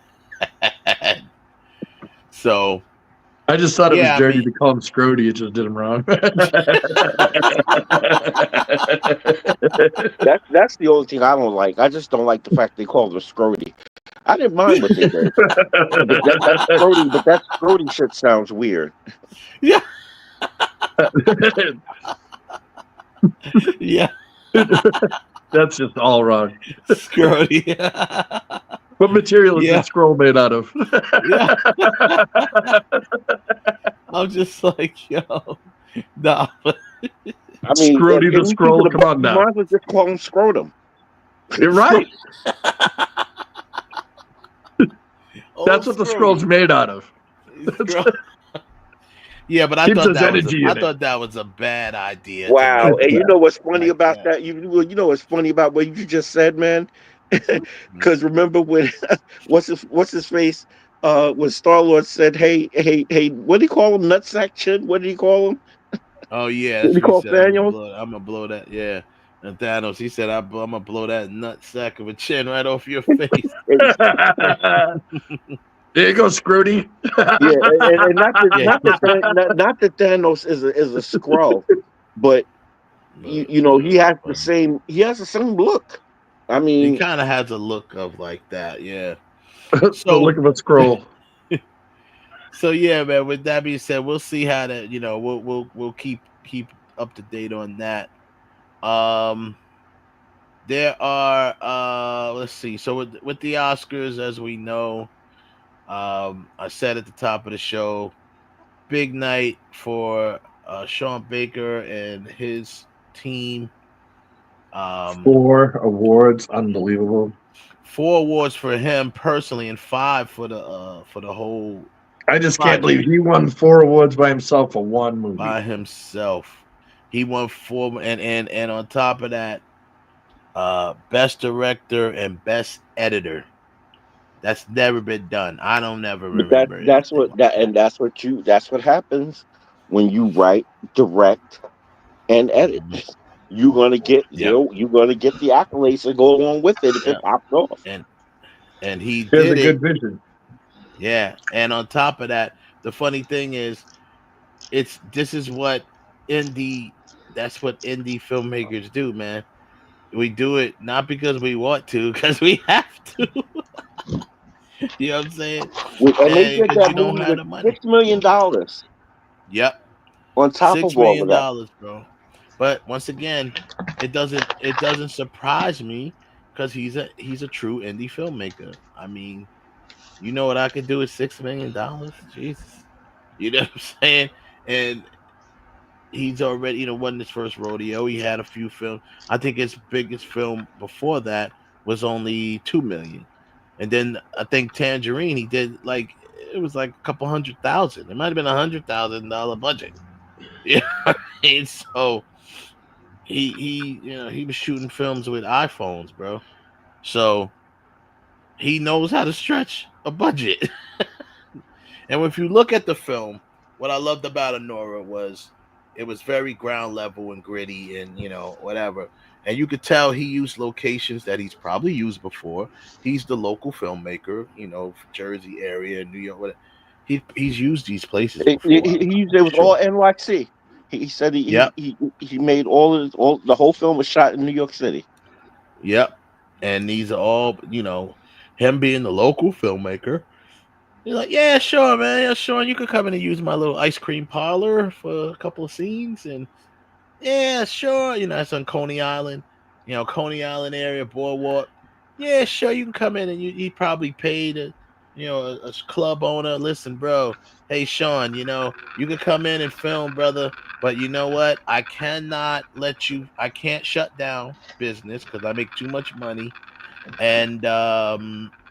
S11: So
S20: I just thought it was dirty to call him Scrody. It just did him wrong.
S21: That's the only thing I don't like. I just don't like the fact they called him Scrody. I didn't mind what they did. But that Scrody shit sounds weird.
S11: Yeah. Yeah.
S20: That's just all wrong.
S11: Scrody.
S20: What material is that scroll made out of?
S11: Yeah. I'm just like, yo, nah.
S21: I mean,
S20: Scrody the scroll. Come on now.
S21: You might as well just call him Scrotum.
S20: You're right. That's what the scroll's made out of.
S11: Yeah, but I
S20: Keeps
S11: thought
S20: his
S11: that
S20: energy
S11: was
S20: in it.
S11: thought that was a bad idea.
S21: Wow, and you know what's funny about that? You know what's funny about what you just said, man? Because remember when what's his face? When Star-Lord said, "Hey, what did he call him? Nutsack Chin? What did he call him?"
S11: Oh yeah,
S21: What
S11: that's
S21: did he
S11: what he
S21: call
S11: said.
S21: Thanos?
S11: I'm gonna blow that. Yeah, and Thanos, he said, "I'm gonna blow that nut sack of a chin right off your face."
S20: There you go, Scrody.
S21: Yeah, and not that Thanos is a Skrull, but you know he has the same look. I mean,
S11: He kind of has a look of like that, yeah.
S20: So look at a scroll.
S11: So yeah, man. With that being said, we'll see how that. We'll keep up to date on that. There are let's see. So with the Oscars, as we know, I said at the top of the show, big night for Sean Baker and his team.
S20: 4 awards, unbelievable.
S11: 4 awards for him personally, and 5 for the whole.
S20: I just can't believe he won 4 awards by himself for one movie.
S11: By himself, he won 4, and on top of that, best director and best editor. That's never been done. I don't ever remember.
S21: that's what happens when you write, direct, and edit. You're gonna get you're gonna get the accolades that go along with it if it pops off.
S11: And he
S20: has
S11: did
S20: a good vision.
S11: Yeah, and on top of that, the funny thing is, this is what that's what indie filmmakers do, man. We do it not because we want to, because we have to. You know what I'm saying?
S21: And they did that
S11: don't
S21: movie
S11: have the
S21: with
S11: money.
S21: $6 million.
S11: Yep.
S21: On top
S11: $6
S21: of all
S11: million,
S21: of that,
S11: bro. But once again, it doesn't surprise me because he's a true indie filmmaker. I mean, you know what I could do with $6 million? Jesus. You know what I'm saying? And he's already, won his first rodeo. He had a few films. I think his biggest film before that was only $2 million. And then I think Tangerine, he did it was like a couple $100,000. It might have been $100,000 budget. Yeah. So he was shooting films with iPhones, bro. So he knows how to stretch a budget. And if you look at the film, what I loved about Anora was it was very ground level and gritty and whatever. And you could tell he used locations that he's probably used before. He's the local filmmaker, Jersey area, New York, whatever. He's used these places before.
S21: it was all NYC. He said he made all the whole film was shot in New York City.
S11: Yep. And these are all, him being the local filmmaker. He's like, yeah, sure, man. Yeah, sure. You could come in and use my little ice cream parlor for a couple of scenes. And yeah, sure. It's on Coney Island, Coney Island area, Boardwalk. Yeah, sure. You can come in and he probably paid a club owner. Listen, bro. Hey, Sean, you can come in and film, brother. But you know what? I can't shut down business because I make too much money. And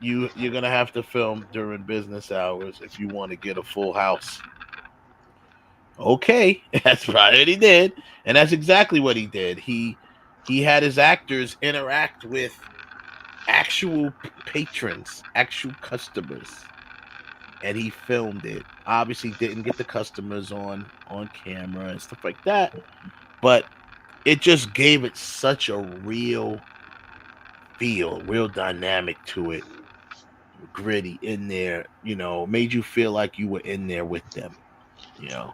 S11: you're gonna have to film during business hours if you want to get a full house. Okay, that's right, what he did, and that's exactly what he did. He had his actors interact with actual patrons, actual customers. and he filmed it. Obviously, didn't get the customers on camera and stuff like that, but it just gave it such a real feel, real dynamic to it, gritty in there. You know, made you feel like you were in there with them. You know,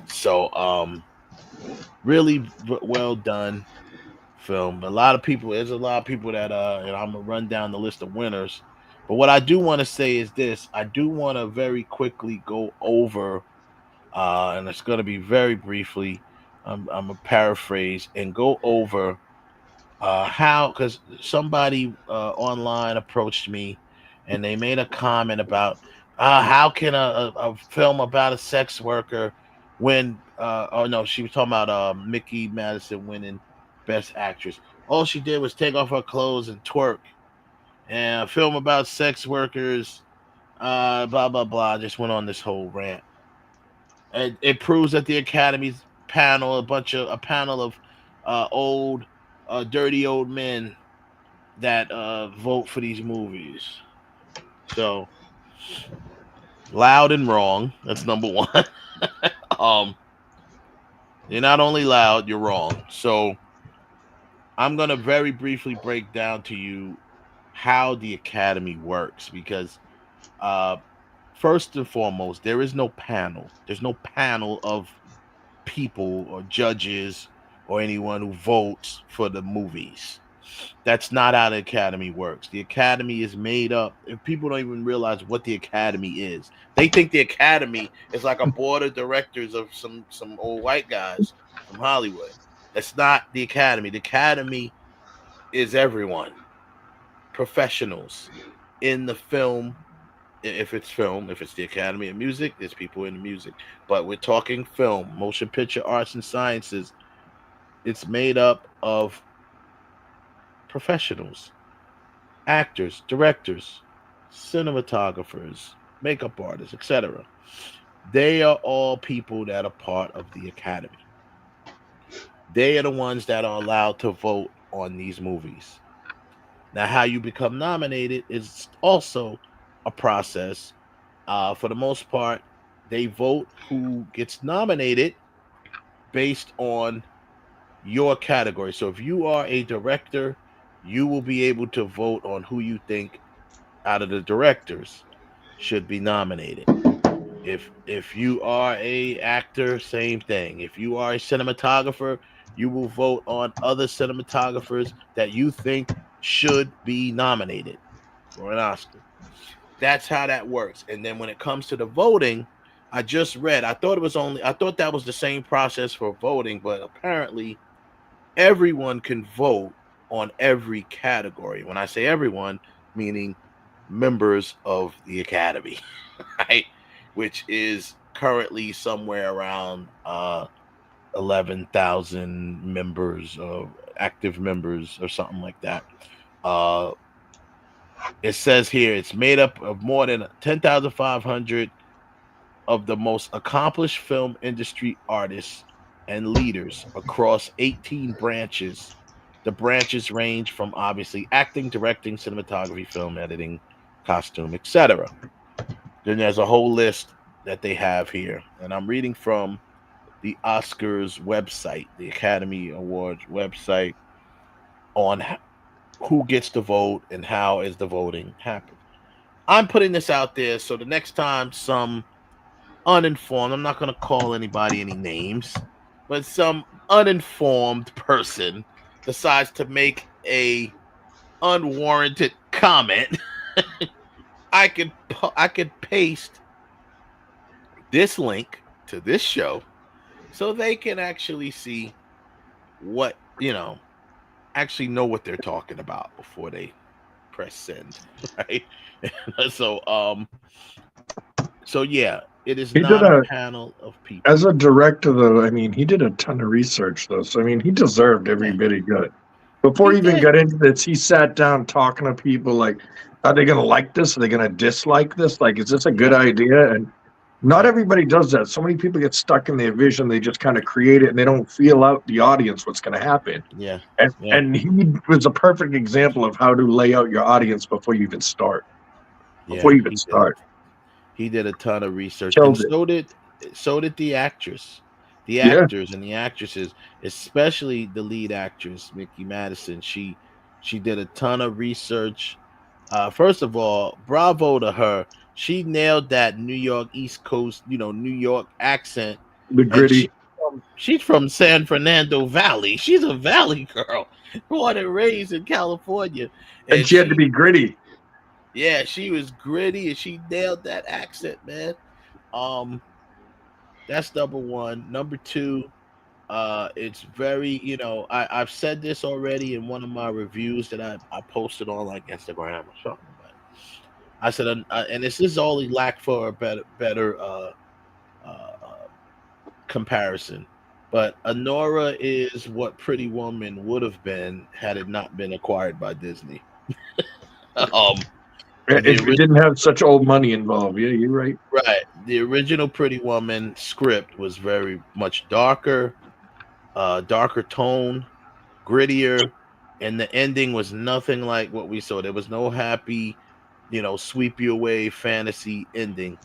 S11: so really well done film. There's a lot of people that and I'm gonna run down the list of winners. But what I do want to say is this: I do want to very quickly go over, and it's going to be very briefly. I'm gonna paraphrase and go over how, because somebody online approached me, and they made a comment about how can a film about a sex worker win? Oh no, she was talking about Mickey Madison winning Best Actress. All she did was take off her clothes and twerk. And a film about sex workers, blah blah blah. Just went on this whole rant. And it proves that the Academy's panel, a panel of old, dirty old men that vote for these movies. So loud and wrong. That's number one. You're not only loud, you're wrong. So I'm going to very briefly break down to you how the Academy works, because first and foremost, there is no panel. There's no panel of people or judges or anyone who votes for the movies. That's not how the Academy works. The Academy is made up, and people don't even realize what the Academy is. They think the Academy is like a board of directors of some old white guys from Hollywood. That's not the Academy. The Academy is everyone. Professionals in the film. If it's the Academy of Music, there's people in the music. But we're talking film, motion picture arts and sciences. It's made up of professionals, actors, directors, cinematographers, makeup artists, etc. They are all people that are part of the Academy. They are the ones that are allowed to vote on these movies. Now, how you become nominated is also a process. For the most part, they vote who gets nominated based on your category. So if you are a director, you will be able to vote on who you think out of the directors should be nominated. If you are a actor, same thing. If you are a cinematographer, you will vote on other cinematographers that you think should be nominated for an Oscar. That's how that works. And then when it comes to the voting, I just read, I thought that was the same process for voting, but apparently everyone can vote on every category. When I say everyone, meaning members of the Academy, right? Which is currently somewhere around 11,000 members, active members, or something like that. It says here it's made up of more than 10,500 of the most accomplished film industry artists and leaders across 18 branches. The branches range from obviously acting, directing, cinematography, film editing, costume, etc. Then there's a whole list that they have here, and I'm reading from the Oscars website, the Academy Awards website, on who gets to vote and how is the voting happen. I'm putting this out there so the next time some uninformed, I'm not going to call anybody any names, but some uninformed person decides to make a unwarranted comment, I could paste this link to this show so they can actually see what, actually know what they're talking about before they press send, right? So yeah, it is not a panel of people.
S20: As a director, though, I mean, he did a ton of research, though. So, I mean, he deserved every bit he got. Before he even got into this, he sat down talking to people like, are they going to like this? Are they going to dislike this? Like, is this a good idea? And not everybody does that. So many people get stuck in their vision. They just kind of create it, and they don't feel out the audience what's going to happen.
S11: Yeah.
S20: And he was a perfect example of how to lay out your audience before you even start.
S11: He did a ton of research, and
S20: Killed it.
S11: so did the actress, the
S20: Yeah.
S11: actors and the actresses, especially the lead actress Mickey Madison. She did a ton of research. First of all, bravo to her. She nailed that New York East Coast, New York accent,
S20: The
S11: and
S20: gritty.
S11: she's from San Fernando Valley. She's a Valley girl, born and raised in California,
S20: And
S11: and
S20: she had to be gritty.
S11: yeah, she was gritty and she nailed that accent, man. Um, that's number one. Number two, it's very, I've said this already in one of my reviews that I posted on like Instagram or something, but I said, and this is only lack for a better comparison. But Anora is what Pretty Woman would have been had it not been acquired by Disney.
S20: If it didn't have such old money involved. Yeah, you're right.
S11: Right. The original Pretty Woman script was very much darker, darker tone, grittier, and the ending was nothing like what we saw. There was no happy, sweep you away fantasy ending.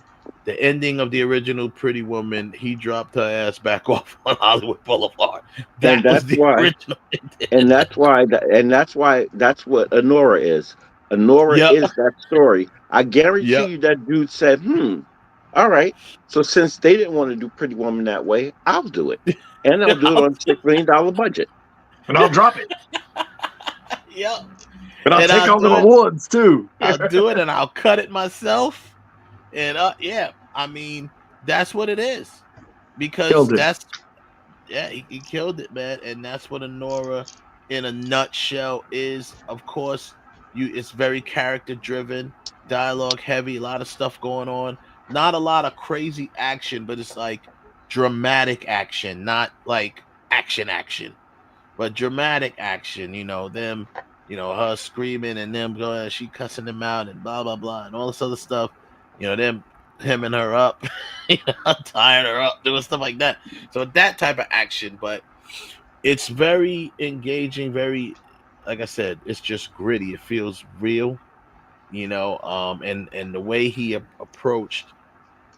S11: The ending of the original Pretty Woman, he dropped her ass back off on Hollywood Boulevard. That was the original ending.
S21: And that's why that's what Anora is. Anora is that story. I guarantee you that dude said, all right. So since they didn't want to do Pretty Woman that way, I'll do it. And I'll do it on $6 million budget.
S20: And I'll drop it.
S11: Yep.
S20: And I'll take all the awards too.
S11: I'll do it and I'll cut it myself. And yeah, I mean, that's what it is. Because he killed it, man. And that's what Anora in a nutshell is. Of course, it's very character driven, dialogue heavy, a lot of stuff going on. Not a lot of crazy action, but it's like dramatic action, not like action, but dramatic action. Them, her screaming and them going, she cussing them out and blah blah blah and all this other stuff. Them hemming her up, tying her up, doing stuff like that. So that type of action, but it's very engaging, very, like I said, it's just gritty. It feels real, and the way he approached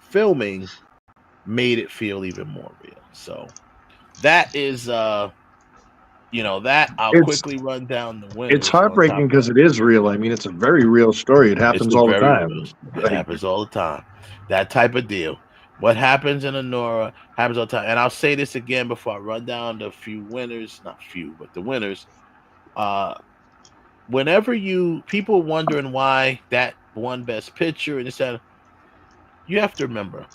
S11: filming made it feel even more real. So that is that I'll quickly run down the winners.
S20: It's heartbreaking because it is real. I mean, it's a very real story. It happens all the time.
S11: It happens all the time. That type of deal. What happens in Anora happens all the time. And I'll say this again before I run down the few winners, not few, but the winners. Whenever people wondering why that won Best Picture and that, you have to remember,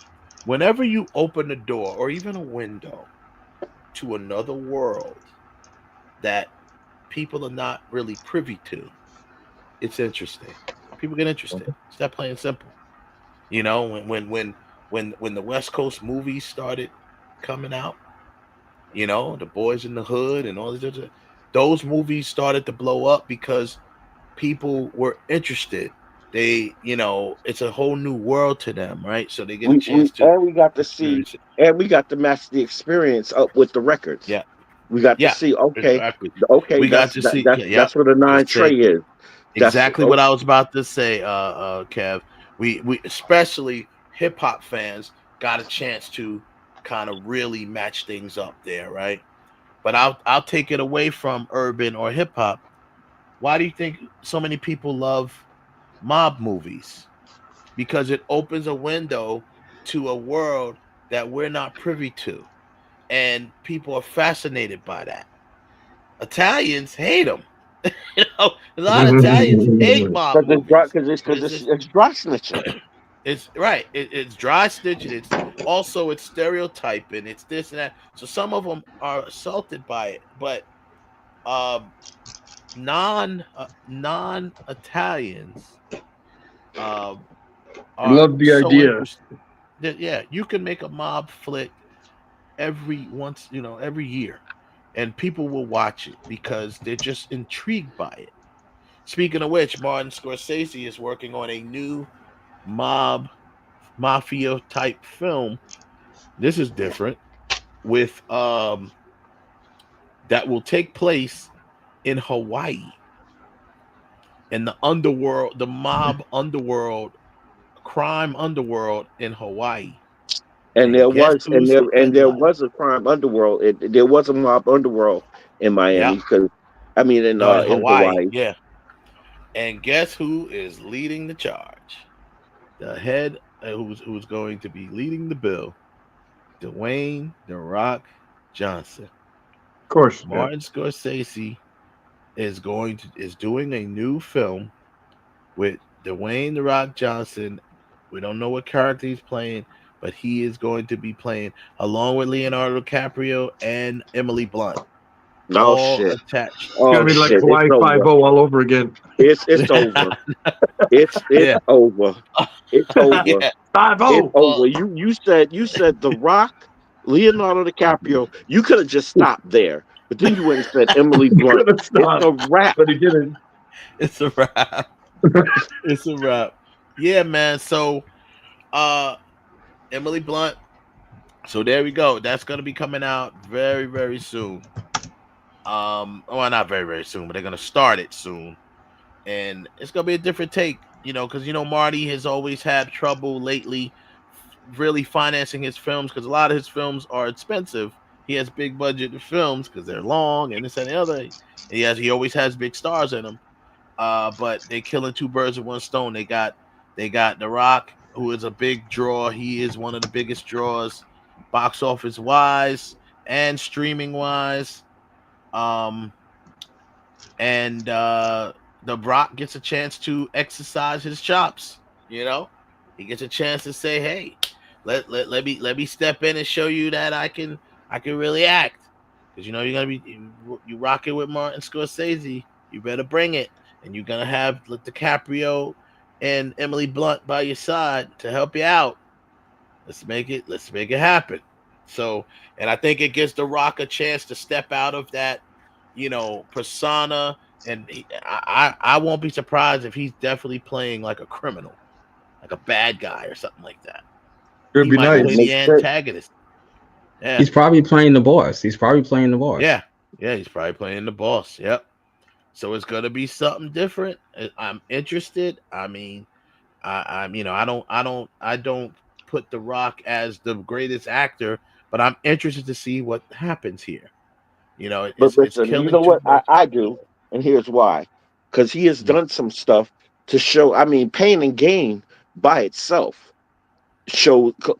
S11: whenever you open a door or even a window to another world that people are not really privy to, it's interesting. People get interested. It's that plain and simple. When the West Coast movies started coming out, the Boys in the Hood and all this, those movies started to blow up because people were interested. They, it's a whole new world to them, right? So they get a chance to.
S21: And we got to see, and we got to match the experience up with the records.
S11: Yeah.
S21: We got to see,
S11: exactly.
S21: We got to see. That's what a 9 tray is.
S11: Exactly what I was about to say, Kev. We especially hip hop fans got a chance to kind of really match things up there, right? But I'll take it away from urban or hip hop. Why do you think so many people love mob movies? Because it opens a window to a world that we're not privy to, and people are fascinated by that. Italians hate them. A lot of Italians hate mob movies
S21: because it's dry snitching.
S11: It's right. It's dry stitching. It's stereotyping. It's this and that. So some of them are assaulted by it, but non-Italians
S20: I love the idea.
S11: Yeah, you can make a mob flick every year, and people will watch it because they're just intrigued by it. Speaking of which, Martin Scorsese is working on a new mafia type film. This is different, with that will take place in Hawaii, and the mob underworld crime underworld in Hawaii.
S21: And there
S11: guess
S21: was,
S11: who's
S21: there was a crime underworld. There was a mob underworld in Miami, because I mean in Hawaii.
S11: Yeah. And guess who is leading the charge? The head who's going to be leading the bill, Dwayne "The Rock" Johnson.
S20: Of course,
S11: Martin Scorsese is doing a new film with Dwayne "The Rock" Johnson. We don't know what character he's playing, but he is going to be playing along with Leonardo DiCaprio and Emily Blunt.
S21: Oh
S11: all
S21: shit!
S11: attached.
S20: It's gonna be like Hawaii 5-0 all over again.
S21: It's over. It's
S11: Yeah.
S21: over. It's over.
S11: Yeah.
S20: 5-0.
S21: It's over. You said The Rock, Leonardo DiCaprio. You could have just stopped there, but then you went and said Emily Blunt.
S20: Could have stopped,
S21: it's a wrap.
S20: but he didn't.
S11: It's a wrap. It's a wrap. Yeah, man. So, Emily Blunt. So there we go. That's gonna be coming out very, very soon. Well, not very, very soon, but they're gonna start it soon, and it's gonna be a different take. Because Marty has always had trouble lately, really financing his films because a lot of his films are expensive. He has big budget films because they're long and this and the other. He always has big stars in them. But they killing two birds with one stone. They got The Rock, who is a big draw. He is one of the biggest draws, box office wise and streaming wise. And The Rock gets a chance to exercise his chops. He gets a chance to say, "Hey, let me step in and show you that I can really act." Because you're gonna be you rocking with Martin Scorsese. You better bring it, and you're gonna have DiCaprio and Emily Blunt by your side to help you out. Let's make it happen. So, and I think it gives The Rock a chance to step out of that, persona. And I won't be surprised if he's definitely playing like a criminal, like a bad guy or something like that.
S20: It'd be nice.
S11: Play the antagonist. Yeah.
S2: He's probably playing the boss.
S11: Yeah, he's probably playing the boss. Yep. So it's gonna be something different. I'm interested. I mean, I don't put The Rock as the greatest actor, but I'm interested to see what happens here.
S21: But listen, you know what I do, and here's why: because he has done some stuff to show. I mean, Pain and Gain by itself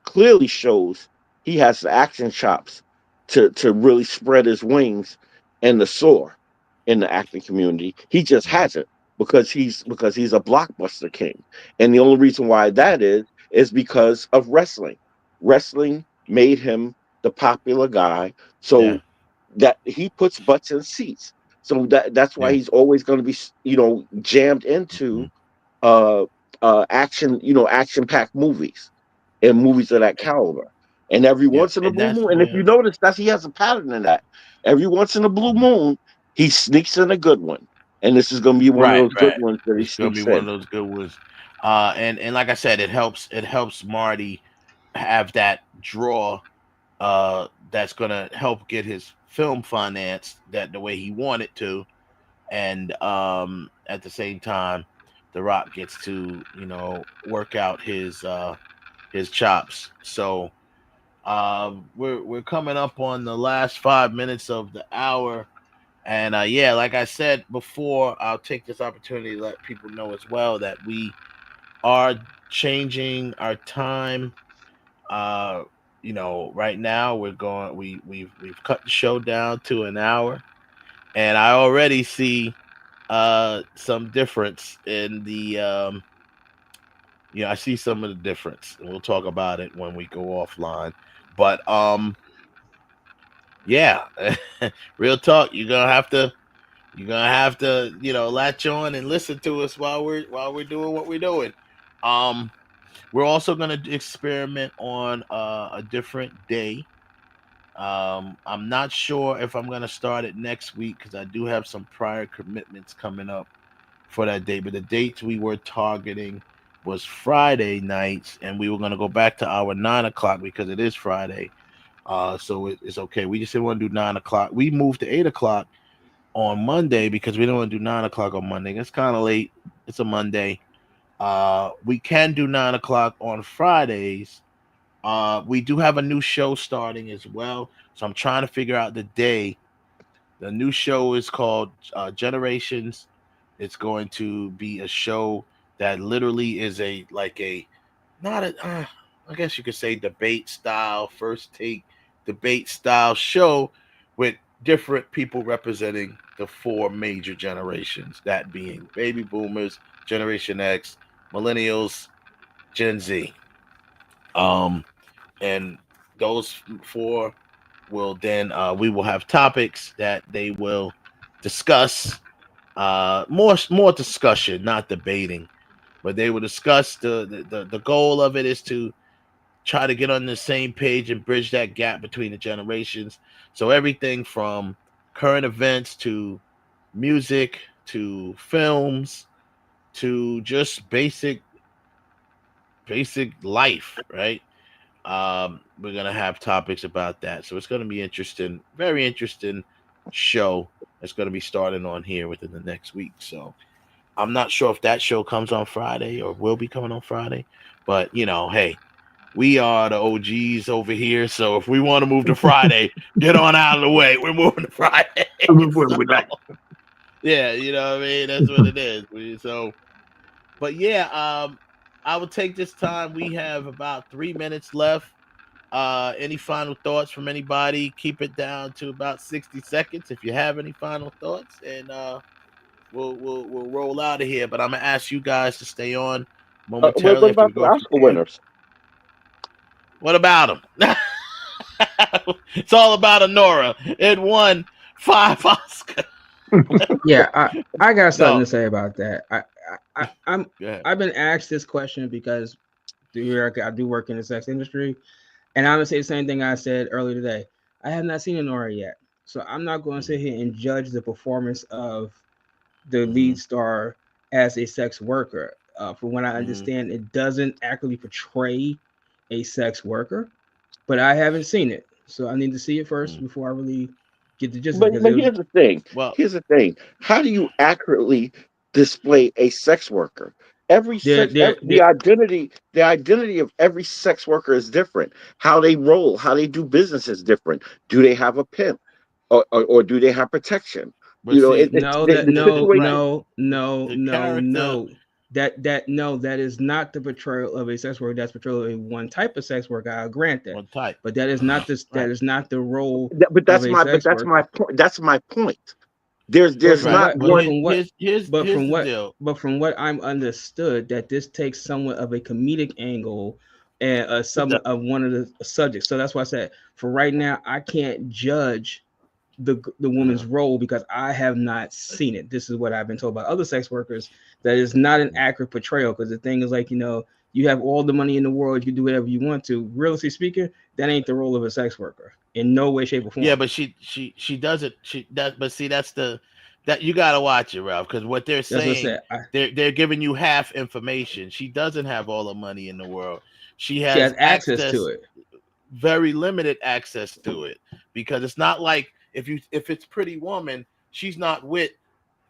S21: clearly shows he has the action chops to really spread his wings and to soar in the acting community. He just hasn't because he's a blockbuster king, and the only reason why that is because of wrestling. Wrestling made him the popular guy, so that he puts butts in seats. So that's why he's always going to be jammed into action-packed movies and movies of that caliber. And every once in a blue moon, and if you notice, he has a pattern in that. Every once in a blue moon, he sneaks in a good one, and this is going to be one of those good ones that he sneaks in.
S11: It's going to be one of those good ones. And like I said, it helps Marty have that draw that's going to help get his film financed the way he wanted to, and at the same time, The Rock gets to work out his chops. So we're coming up on the last 5 minutes of the hour, and like I said before, I'll take this opportunity to let people know as well that we are changing our time. Right now we've cut the show down to an hour, and I already see some difference in the I see some of the difference, and we'll talk about it when we go offline. But real talk, you're gonna have to latch on and listen to us while we're doing what we're doing. We're also going to experiment on a different day. I'm not sure if I'm going to start it next week because I do have some prior commitments coming up for that day. But the dates we were targeting was Friday nights, and we were going to go back to our 9 o'clock because it is Friday. So it's okay. We just didn't want to do 9 o'clock. We moved to 8 o'clock on Monday because we don't want to do 9 o'clock on Monday. It's kind of late. It's a Monday. We can do 9 o'clock on Fridays. We do have a new show starting as well, so I'm trying to figure out the day. The new show is called Generations. It's going to be a show that literally is not a I guess you could say debate style, first take debate style show with different people representing the 4 major generations, that being baby boomers, Generation X, millennials, Gen Z. And those 4 will then we will have topics that they will discuss, more discussion, not debating, but they will discuss. The goal of it is to try to get on the same page and bridge that gap between the generations. So everything from current events to music to films to just basic life, right? We're gonna have topics about that, so it's gonna be interesting, very interesting show. It's gonna be starting on here within the next week. So I'm not sure if that show comes on Friday or will be coming on Friday, but hey, we are the OGs over here, so if we want to move to Friday, get on out of the way. We're moving to Friday. Yeah, you know what I mean? That's what it is. So, but yeah, I will take this time. We have about 3 minutes left. Any final thoughts from anybody? Keep it down to about 60 seconds if you have any final thoughts, and we'll roll out of here. But I'm gonna ask you guys to stay on momentarily
S21: What
S11: after we
S21: about the
S11: go.
S21: Oscar winners?
S11: What about them? It's all about Anora. It won 5 Oscars.
S2: Yeah, I got something to say about that. I've been asked this question because I do work in the sex industry, and I'm gonna say the same thing I said earlier today. I have not seen Anora yet, so I'm not going to sit here and judge the performance of the lead star as a sex worker. From what I understand, it doesn't accurately portray a sex worker, but I haven't seen it, so I need to see it first before I really get the gist.
S21: But here's the thing. Here's the thing. How do you accurately display a sex worker? The identity of every sex worker is different. How they roll, how they do business is different. Do they have a pimp, or do they have protection?
S11: But see,
S2: No, that is not the portrayal of a sex worker. That's portrayal of a one type of sex worker. I grant that.
S11: One type.
S2: But that is not this. That is not the role.
S21: But that's my point. That's my point. There's not one.
S2: From what I'm understood, that this takes somewhat of a comedic angle and some of one of the subjects. So that's why I said for right now I can't judge the woman's role because I have not seen it. This is what I've been told by other sex workers, that is not an accurate portrayal, because the thing is, like, you have all the money in the world, you can do whatever you want to. Realistically speaking, that ain't the role of a sex worker in no way, shape, or form.
S11: Yeah, but she does it. But see, that's that you gotta watch it, Ralph, because what they're saying, they're giving you half information. She doesn't have all the money in the world. She has
S2: access to it,
S11: very limited access to it, because it's not like if it's Pretty Woman, she's not with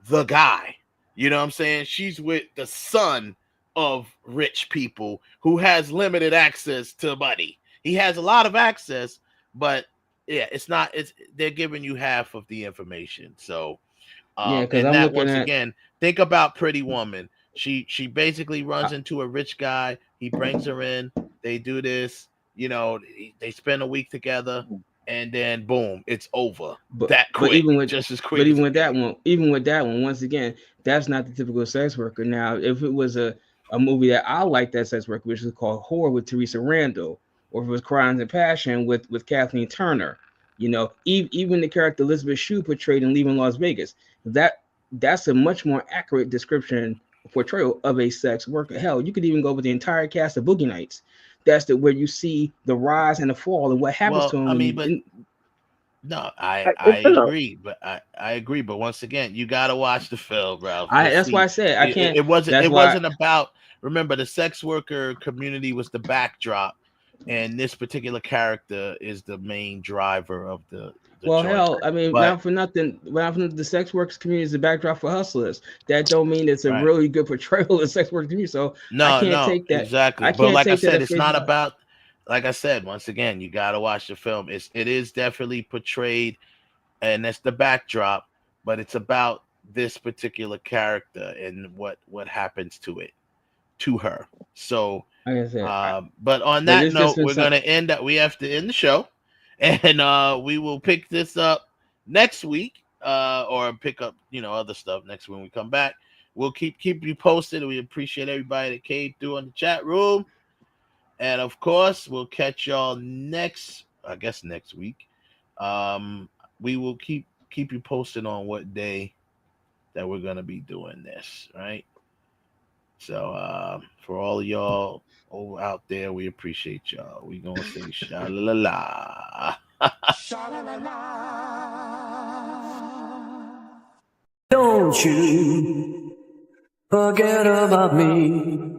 S11: the guy. You know what I'm saying? She's with the son of rich people who has limited access to money. He has a lot of access, but yeah, they're giving you half of the information. So
S2: because
S11: and that once again, think about Pretty Woman. She basically runs into a rich guy. He brings her in. They do this. They spend a week together. And then boom, it's over. That quick, even with
S2: that one, once again, that's not the typical sex worker. Now, if it was a movie that I like, that sex worker, which is called Whore with Teresa Randall, or if it was Crimes and Passion with Kathleen Turner, even the character Elizabeth Shue portrayed in Leaving Las Vegas, that's a much more accurate description, portrayal of a sex worker. Hell, you could even go with the entire cast of Boogie Nights. That's where you see the rise and the fall and what happens to him.
S11: I agree, but I agree. But once again, you got to watch the film, Ralph.
S2: That's why I said I can't.
S11: It wasn't about. Remember, the sex worker community was the backdrop and this particular character is the main driver of the
S2: well,
S11: joint.
S2: hell, I mean, not for nothing, the sex workers community is the backdrop for hustlers. That don't mean it's a really good portrayal of the sex workers community. So I can't take that.
S11: Exactly. But like I said, it's not about. Like I said, once again, you got to watch the film. It is definitely portrayed, and that's the backdrop. But it's about this particular character and what happens to her. So,
S2: like I said,
S11: but on that note, we're gonna end that. We have to end the show, and we will pick this up next week, or pick up other stuff next when we come back. We'll keep you posted. We appreciate everybody that came through on the chat room, and of course, we'll catch y'all next week. We will keep you posted on what day that we're gonna be doing this, right? So for all of y'all out there, we appreciate y'all. We gonna say sha-la-la-la.
S6: Don't you forget about me.